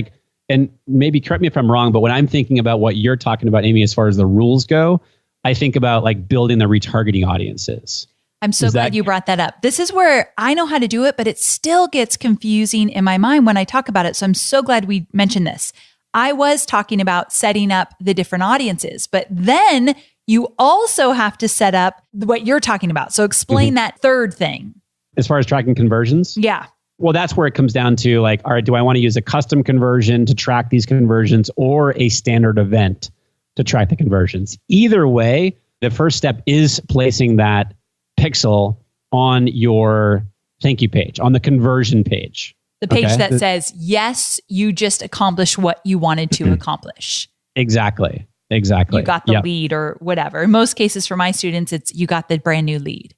and maybe correct me if I'm wrong, but when I'm thinking about what you're talking about, Amy, as far as the rules go, I think about building the retargeting audiences. I'm so glad you brought that up. This is where I know how to do it, but it still gets confusing in my mind when I talk about it. So I'm so glad we mentioned this. I was talking about setting up the different audiences, but then you also have to set up what you're talking about. So explain that third thing. As far as tracking conversions? Yeah. Well, that's where it comes down to all right, do I want to use a custom conversion to track these conversions or a standard event to track the conversions? Either way, the first step is placing that pixel on your thank you page, on the conversion page. The page that says, yes, you just accomplished what you wanted to accomplish. Exactly. You got the lead or whatever. In most cases for my students, it's you got the brand new lead.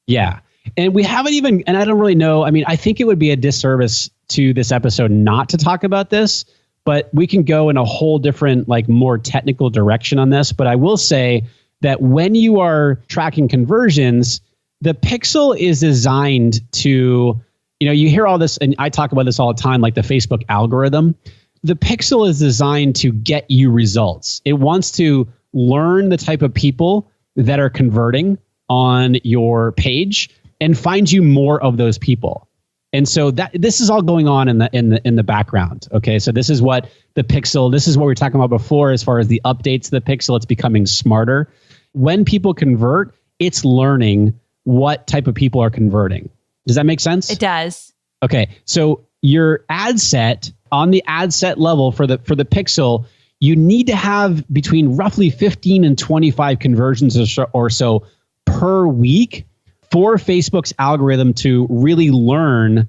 Yeah. And we haven't even, and I don't really know. I mean, I think it would be a disservice to this episode not to talk about this, but we can go in a whole different, more technical direction on this. But I will say that when you are tracking conversions, the pixel is designed to, you hear all this, and I talk about this all the time, like the Facebook algorithm. The pixel is designed to get you results. It wants to learn the type of people that are converting on your page and find you more of those people. And so this is all going on in the background. Okay, so this is what the pixel. This is what we were talking about before, as far as the updates to the pixel. It's becoming smarter. When people convert, it's learning what type of people are converting. Does that make sense? It does. Okay. So your ad set, on the ad set level for the pixel, you need to have between roughly 15 and 25 conversions or so per week for Facebook's algorithm to really learn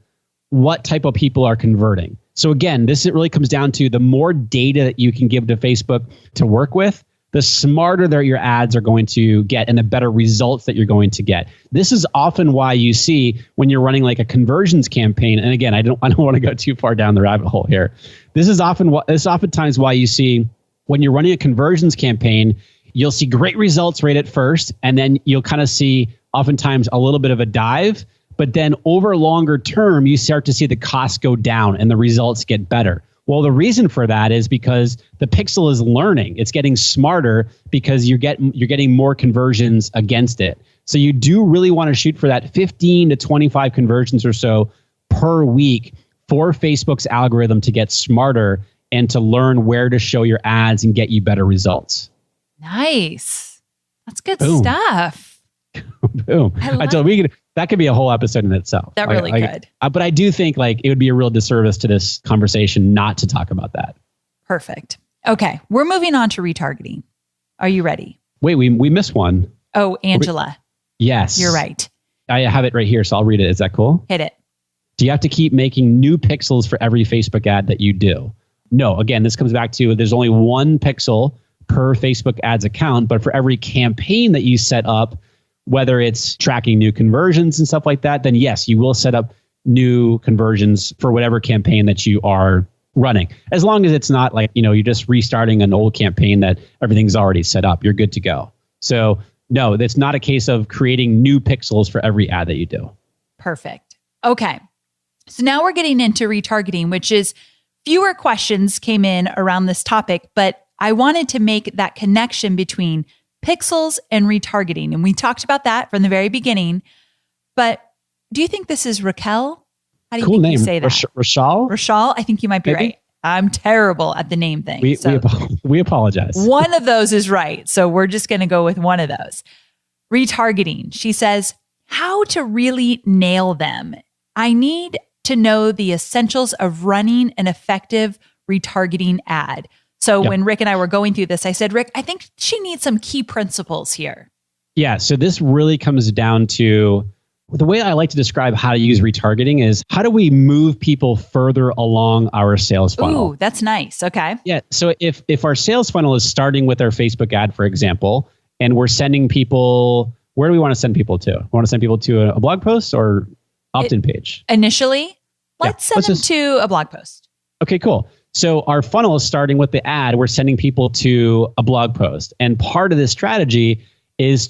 what type of people are converting. So again, it really comes down to the more data that you can give to Facebook to work with, the smarter that your ads are going to get and the better results that you're going to get. This is often why you see when you're running like a conversions campaign. And again, I don't want to go too far down the rabbit hole here. This is oftentimes why you see when you're running a conversions campaign, you'll see great results right at first, and then you'll kind of see oftentimes a little bit of a dive. But then over longer term, you start to see the costs go down and the results get better. Well, the reason for that is because the pixel is learning. It's getting smarter because you're getting more conversions against it. So you do really want to shoot for that 15 to 25 conversions or so per week for Facebook's algorithm to get smarter and to learn where to show your ads and get you better results. Nice. That's good Boom. Stuff. Boom. That could be a whole episode in itself. That really could. But I do think like it would be a real disservice to this conversation not to talk about that. Perfect. Okay. We're moving on to retargeting. Are you ready? Wait, we missed one. Oh, Angela. Yes. You're right. I have it right here, so I'll read it. Is that cool? Hit it. Do you have to keep making new pixels for every Facebook ad that you do? No. Again, this comes back to there's only one pixel per Facebook ads account, but for every campaign that you set up, whether it's tracking new conversions and stuff like that, then yes, you will set up new conversions for whatever campaign that you are running. As long as it's not like, you're just restarting an old campaign that everything's already set up, you're good to go. So no, it's not a case of creating new pixels for every ad that you do. Perfect. Okay. So now we're getting into retargeting, which is fewer questions came in around this topic, but I wanted to make that connection between pixels and retargeting. And we talked about that from the very beginning. But do you think this is Raquel? How do you cool think name. you say that? Rachel? Rachel, I think you might be right. I'm terrible at the name thing. We apologize. One of those is right. So we're just going to go with one of those. Retargeting. She says, how to really nail them. I need to know the essentials of running an effective retargeting ad. So when Rick and I were going through this, I said, Rick, I think she needs some key principles here. Yeah. So this really comes down to the way I like to describe how to use retargeting is how do we move people further along our sales funnel? Ooh, that's nice. Okay. Yeah. So if our sales funnel is starting with our Facebook ad, for example, and we're sending people, where do we want to send people to? We want to send people to a blog post or opt-in page? Initially, let's send them to a blog post. Okay, cool. So our funnel is starting with the ad. We're sending people to a blog post. And part of this strategy is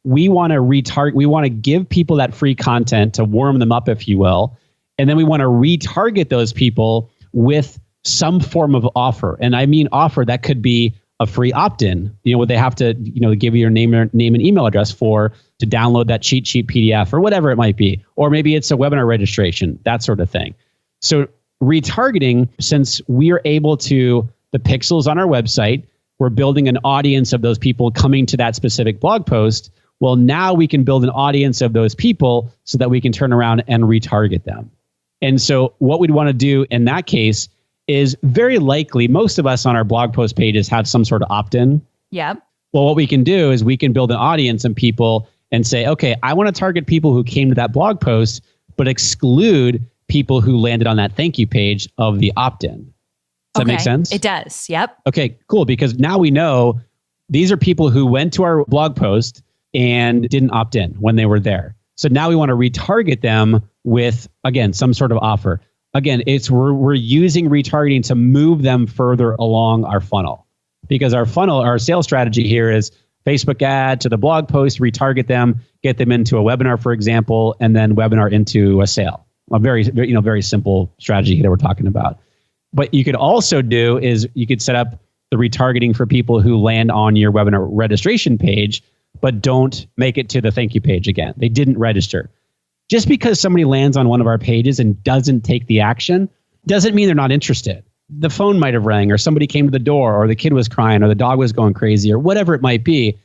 we want to retarget. We want to give people that free content to warm them up, if you will. And then we want to retarget those people with some form of offer. And I mean offer that could be a free opt-in. What they have to, give you your name and email address to download that cheat sheet PDF or whatever it might be. Or maybe it's a webinar registration, that sort of thing. So retargeting, since we are able to, the pixels on our website, we're building an audience of those people coming to that specific blog post. Well, now we can build an audience of those people so that we can turn around and retarget them. And so what we'd want to do in that case is very likely most of us on our blog post pages have some sort of opt-in. Yeah. Well, what we can do is we can build an audience and people and say, okay, I want to target people who came to that blog post, but exclude people who landed on that thank you page of the opt-in. Does that make sense? It does. Yep. Okay, cool. Because now we know these are people who went to our blog post and didn't opt in when they were there. So now we want to retarget them with, again, some sort of offer. Again, we're using retargeting to move them further along our funnel. Because our sales strategy here is Facebook ad to the blog post, retarget them, get them into a webinar, for example, and then webinar into a sale. A very, very simple strategy that we're talking about. But you could also do is you could set up the retargeting for people who land on your webinar registration page, but don't make it to the thank you page again. They didn't register. Just because somebody lands on one of our pages and doesn't take the action doesn't mean they're not interested. The phone might have rang, or somebody came to the door, or the kid was crying, or the dog was going crazy, or whatever it might be.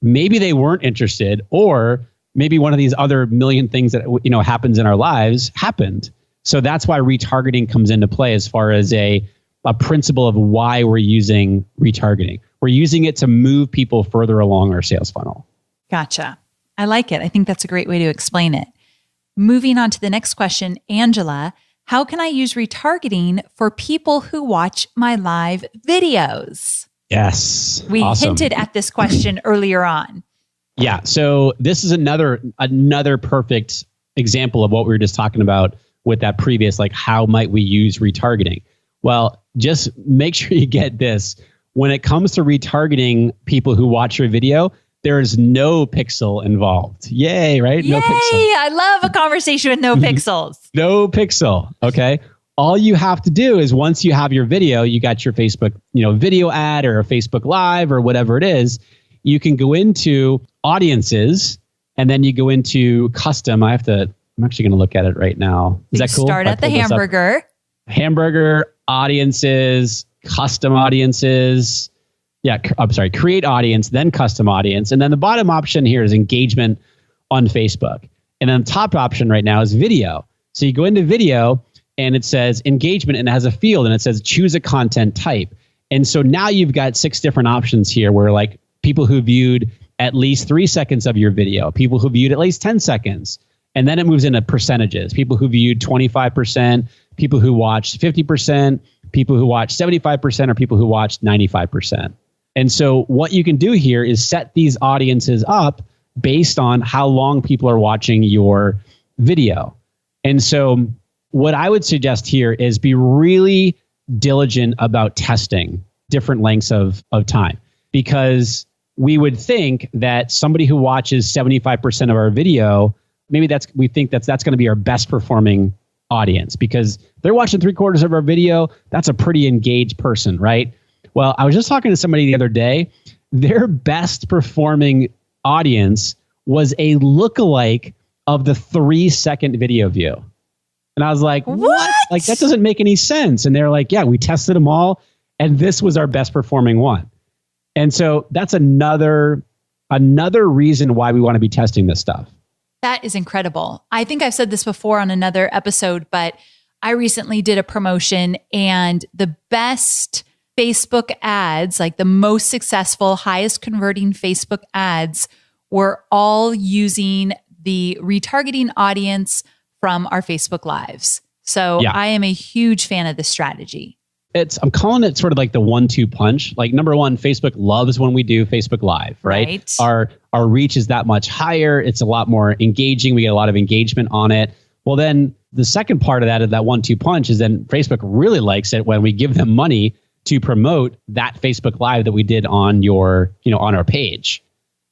Maybe they weren't interested, or maybe one of these other million things that happens in our lives happened. So that's why retargeting comes into play as far as a principle of why we're using retargeting. We're using it to move people further along our sales funnel. Gotcha. I like it. I think that's a great way to explain it. Moving on to the next question, Angela, how can I use retargeting for people who watch my live videos? Yes. We awesome. hinted at this question earlier on. Yeah. So this is another perfect example of what we were just talking about with that previous, like, how might we use retargeting? Well, just make sure you get this. When it comes to retargeting people who watch your video, there is no pixel involved. Yay, right? Yay! No pixel. I love a conversation with no pixels. No pixel. Okay. All you have to do is once you have your video, you got your Facebook, video ad or a Facebook Live or whatever it is, you can go into audiences and then you go into custom. I'm actually going to look at it right now. Is that cool? Start at the hamburger. Hamburger, audiences, custom audiences. Yeah, I'm sorry, create audience, then custom audience. And then the bottom option here is engagement on Facebook. And then the top option right now is video. So you go into video and it says engagement and it has a field and it says choose a content type. And so now you've got 6 different options here where like people who viewed at least 3 seconds of your video, people who viewed at least 10 seconds. And then it moves into percentages. People who viewed 25%, people who watched 50%, people who watched 75%, or people who watched 95%. And so what you can do here is set these audiences up based on how long people are watching your video. And so what I would suggest here is be really diligent about testing different lengths of time, because we would think that somebody who watches 75% of our video, maybe we think that's going to be our best performing audience because they're watching 3/4 of our video. That's a pretty engaged person, right? Well, I was just talking to somebody the other day. Their best performing audience was a lookalike of the 3-second video view. And I was like, what? Like, that doesn't make any sense. And they're like, yeah, we tested them all, and this was our best performing one. And so that's another reason why we want to be testing this stuff. That is incredible. I think I've said this before on another episode, but I recently did a promotion and the best Facebook ads, like the most successful, highest converting Facebook ads, were all using the retargeting audience from our Facebook Lives. So yeah. I am a huge fan of this strategy. I'm calling it sort of like the 1-2 punch. Like, number one, Facebook loves when we do Facebook Live, right? Our reach is that much higher. It's a lot more engaging. We get a lot of engagement on it. Well, then the second part of that 1-2 punch is then Facebook really likes it when we give them money to promote that Facebook Live that we did on on our page.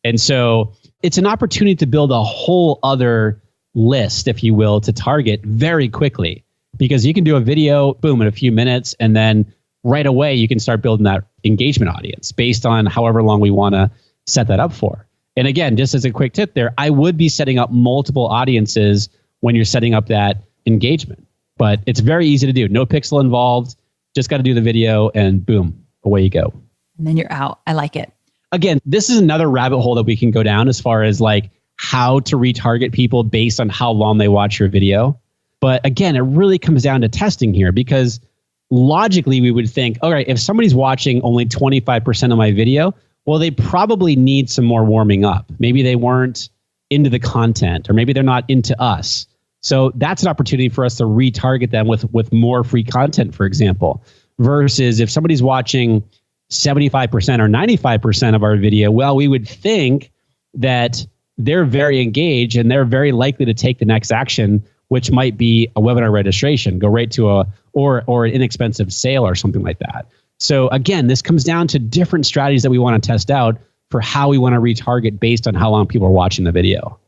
And so it's an opportunity to build a whole other list, if you will, to target very quickly. Because you can do a video, boom, in a few minutes, and then right away you can start building that engagement audience based on however long we want to set that up for. And again, just as a quick tip there, I would be setting up multiple audiences when you're setting up that engagement. But it's very easy to do. No pixel involved. Just got to do the video and boom, away you go. And then you're out. I like it. Again, this is another rabbit hole that we can go down as far as like how to retarget people based on how long they watch your video. But again, it really comes down to testing here, because logically we would think, all right, if somebody's watching only 25% of my video, well, they probably need some more warming up. Maybe they weren't into the content, or maybe they're not into us. So that's an opportunity for us to retarget them with more free content, for example, versus if somebody's watching 75% or 95% of our video, well, we would think that they're very engaged and they're very likely to take the next action, which might be a webinar registration, go right to or an inexpensive sale or something like that. So again, this comes down to different strategies that we want to test out for how we want to retarget based on how long people are watching the video.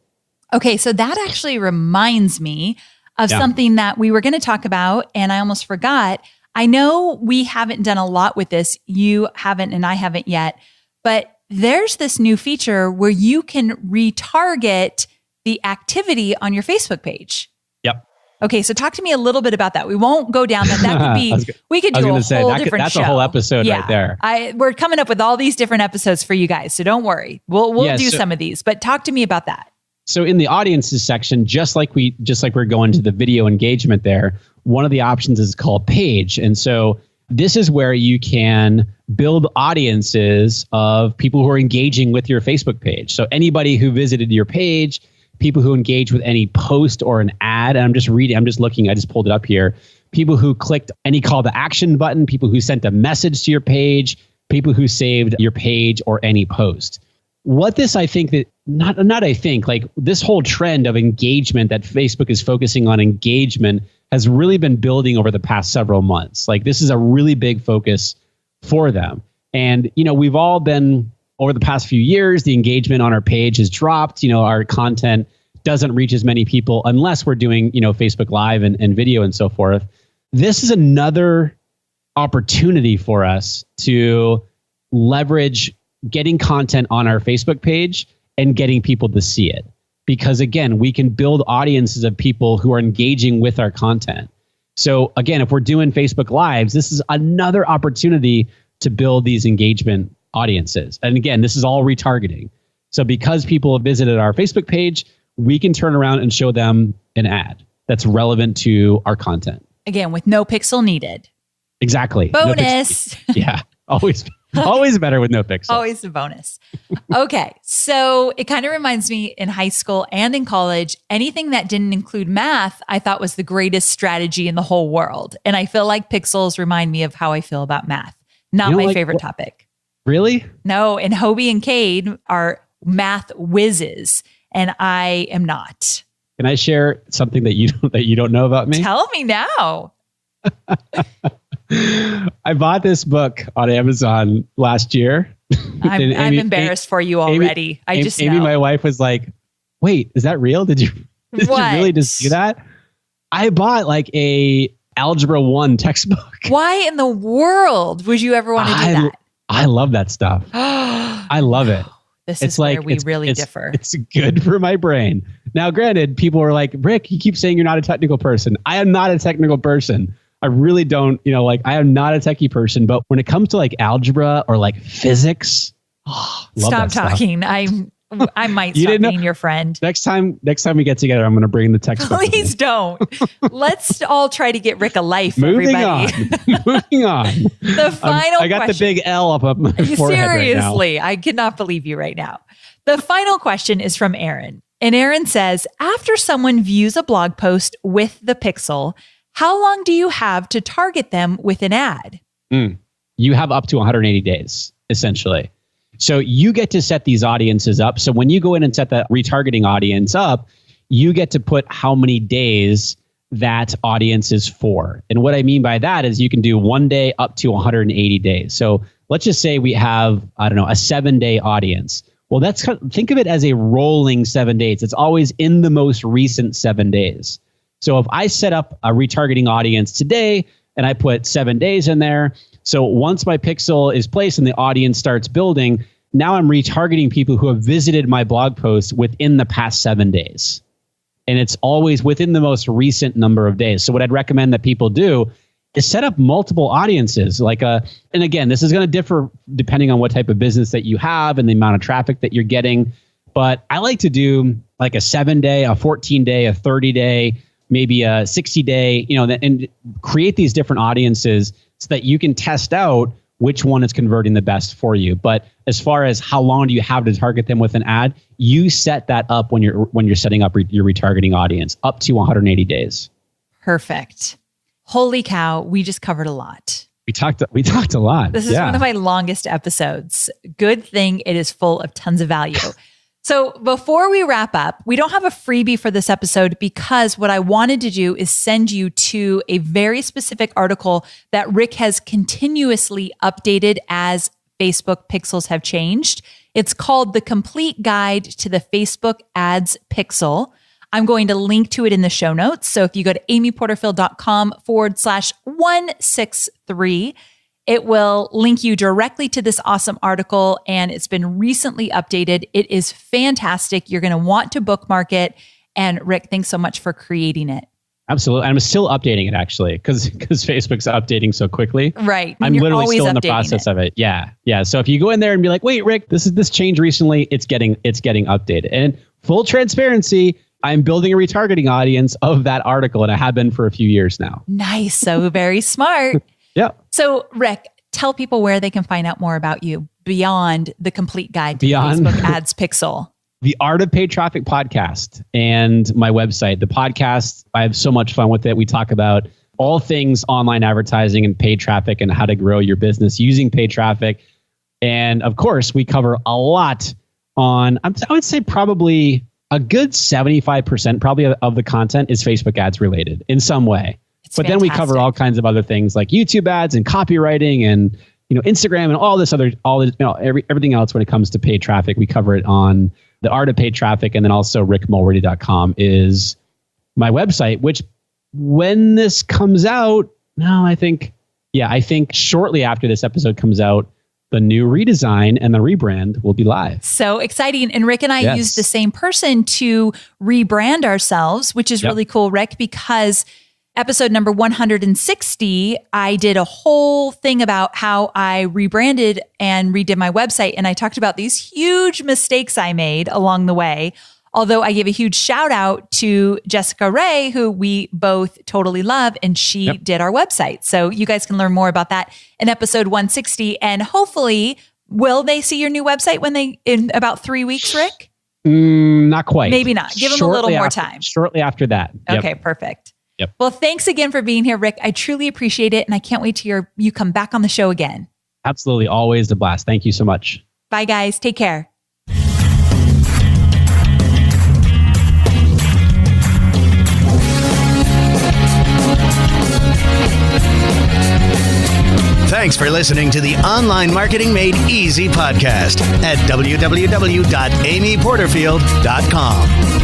Okay, so that actually reminds me of something that we were going to talk about, and I almost forgot. I know we haven't done a lot with this. You haven't, and I haven't yet, but there's this new feature where you can retarget the activity on your Facebook page. Yep. Okay, so talk to me a little bit about that. We won't go down that. That could be, we could do a whole different show. That's a whole episode right there. We're coming up with all these different episodes for you guys, so don't worry. We'll do some of these, but talk to me about that. So in the audiences section, just like we're going to the video engagement there, one of the options is called page. And so this is where you can build audiences of people who are engaging with your Facebook page. So anybody who visited your page, people who engage with any post or an ad. And I'm just looking, I just pulled it up here. People who clicked any call to action button, people who sent a message to your page, people who saved your page or any post. What this, I think that, like this whole trend of engagement that Facebook is focusing on engagement has really been building over the past several months. Like this is a really big focus for them. And, we've all been, over the past few years, the engagement on our page has dropped. Our content doesn't reach as many people unless we're doing, Facebook Live and video and so forth. This is another opportunity for us to leverage getting content on our Facebook page and getting people to see it. Because again, we can build audiences of people who are engaging with our content. So again, if we're doing Facebook Lives, this is another opportunity to build these engagement audiences. And again, this is all retargeting. So because people have visited our Facebook page, we can turn around and show them an ad that's relevant to our content. Again, with no pixel needed. Exactly. Bonus. No yeah, always better with no pixel. Always a bonus. Okay, so it kind of reminds me in high school and in college, anything that didn't include math, I thought was the greatest strategy in the whole world. And I feel like pixels remind me of how I feel about math. Not my favorite topic. Really? No, and Hobie and Cade are math whizzes, and I am not. Can I share something that you don't know about me? Tell me now. I bought this book on Amazon last year. I'm embarrassed for you already. Amy, my wife, was like, "Wait, is that real? Did you really just do that?" I bought like a Algebra 1 textbook. Why in the world would you ever want to do that? I love that stuff. I love it. This is where we really differ. It's good for my brain. Now, granted, people are like, Rick, you keep saying you're not a technical person. I am not a technical person. I really don't, I am not a techie person. But when it comes to like algebra or like physics, stop talking. I might stop being your friend. Next time we get together, I'm going to bring the textbook. Please don't. Let's all try to get Rick a life, Moving everybody. Moving on. The final I got question. the big L up my forehead Seriously, right now. I cannot believe you right now. The final question is from Aaron. And Aaron says, after someone views a blog post with the pixel, how long do you have to target them with an ad? You have up to 180 days, essentially. So you get to set these audiences up. So when you go in and set that retargeting audience up, you get to put how many days that audience is for. And what I mean by that is you can do 1 day up to 180 days. So let's just say we have, a 7-day audience. Well, think of it as a rolling 7 days. It's always in the most recent 7 days. So if I set up a retargeting audience today and I put 7 days in there, so once my pixel is placed and the audience starts building, now I'm retargeting people who have visited my blog post within the past 7 days. And it's always within the most recent number of days. So what I'd recommend that people do is set up multiple audiences. And again, this is going to differ depending on what type of business that you have and the amount of traffic that you're getting. But I like to do like a 7-day, a 14-day, a 30-day, maybe a 60-day, and create these different audiences so that you can test out which one is converting the best for you. But as far as how long do you have to target them with an ad, you set that up when you're setting up your retargeting audience, up to 180 days. Perfect. Holy cow, we just covered a lot. We talked a lot. This is one of my longest episodes. Good thing it is full of tons of value. So before we wrap up, we don't have a freebie for this episode because what I wanted to do is send you to a very specific article that Rick has continuously updated as Facebook pixels have changed. It's called The Complete Guide to the Facebook Ads Pixel. I'm going to link to it in the show notes. So if you go to amyporterfield.com/163, it will link you directly to this awesome article, and it's been recently updated. It is fantastic. You're going to want to bookmark it. And Rick, thanks so much for creating it. Absolutely. I'm still updating it actually because Facebook's updating so quickly. Right. I'm literally still in the process of it. Yeah. Yeah. So if you go in there and be like, wait, Rick, this changed recently, it's getting updated. And full transparency, I'm building a retargeting audience of that article, and I have been for a few years now. Nice. So very smart. Yeah. So Rick, tell people where they can find out more about you beyond the complete guide to Facebook Ads Pixel. The Art of Paid Traffic podcast and my website. The podcast, I have so much fun with it. We talk about all things online advertising and paid traffic and how to grow your business using paid traffic. And of course, we cover a lot on, I would say probably a good 75% probably of the content is Facebook ads related in some way. But then we cover all kinds of other things like YouTube ads and copywriting and Instagram and all this everything else when it comes to paid traffic. We cover it on The Art of Paid Traffic, and then also rickmulready.com is my website, which when this comes out, I think shortly after this episode comes out, the new redesign and the rebrand will be live. So exciting. And Rick and I used the same person to rebrand ourselves, which is really cool, Rick, because episode number 160, I did a whole thing about how I rebranded and redid my website. And I talked about these huge mistakes I made along the way. Although I gave a huge shout out to Jessica Ray, who we both totally love, and she did our website. So you guys can learn more about that in episode 160. And hopefully, will they see your new website in about 3 weeks, Rick? Not quite. Maybe not. Give them a little more time. Shortly after that. Okay, perfect. Yep. Well, thanks again for being here, Rick. I truly appreciate it. And I can't wait to you come back on the show again. Absolutely. Always a blast. Thank you so much. Bye, guys. Take care. Thanks for listening to the Online Marketing Made Easy podcast at www.amyporterfield.com.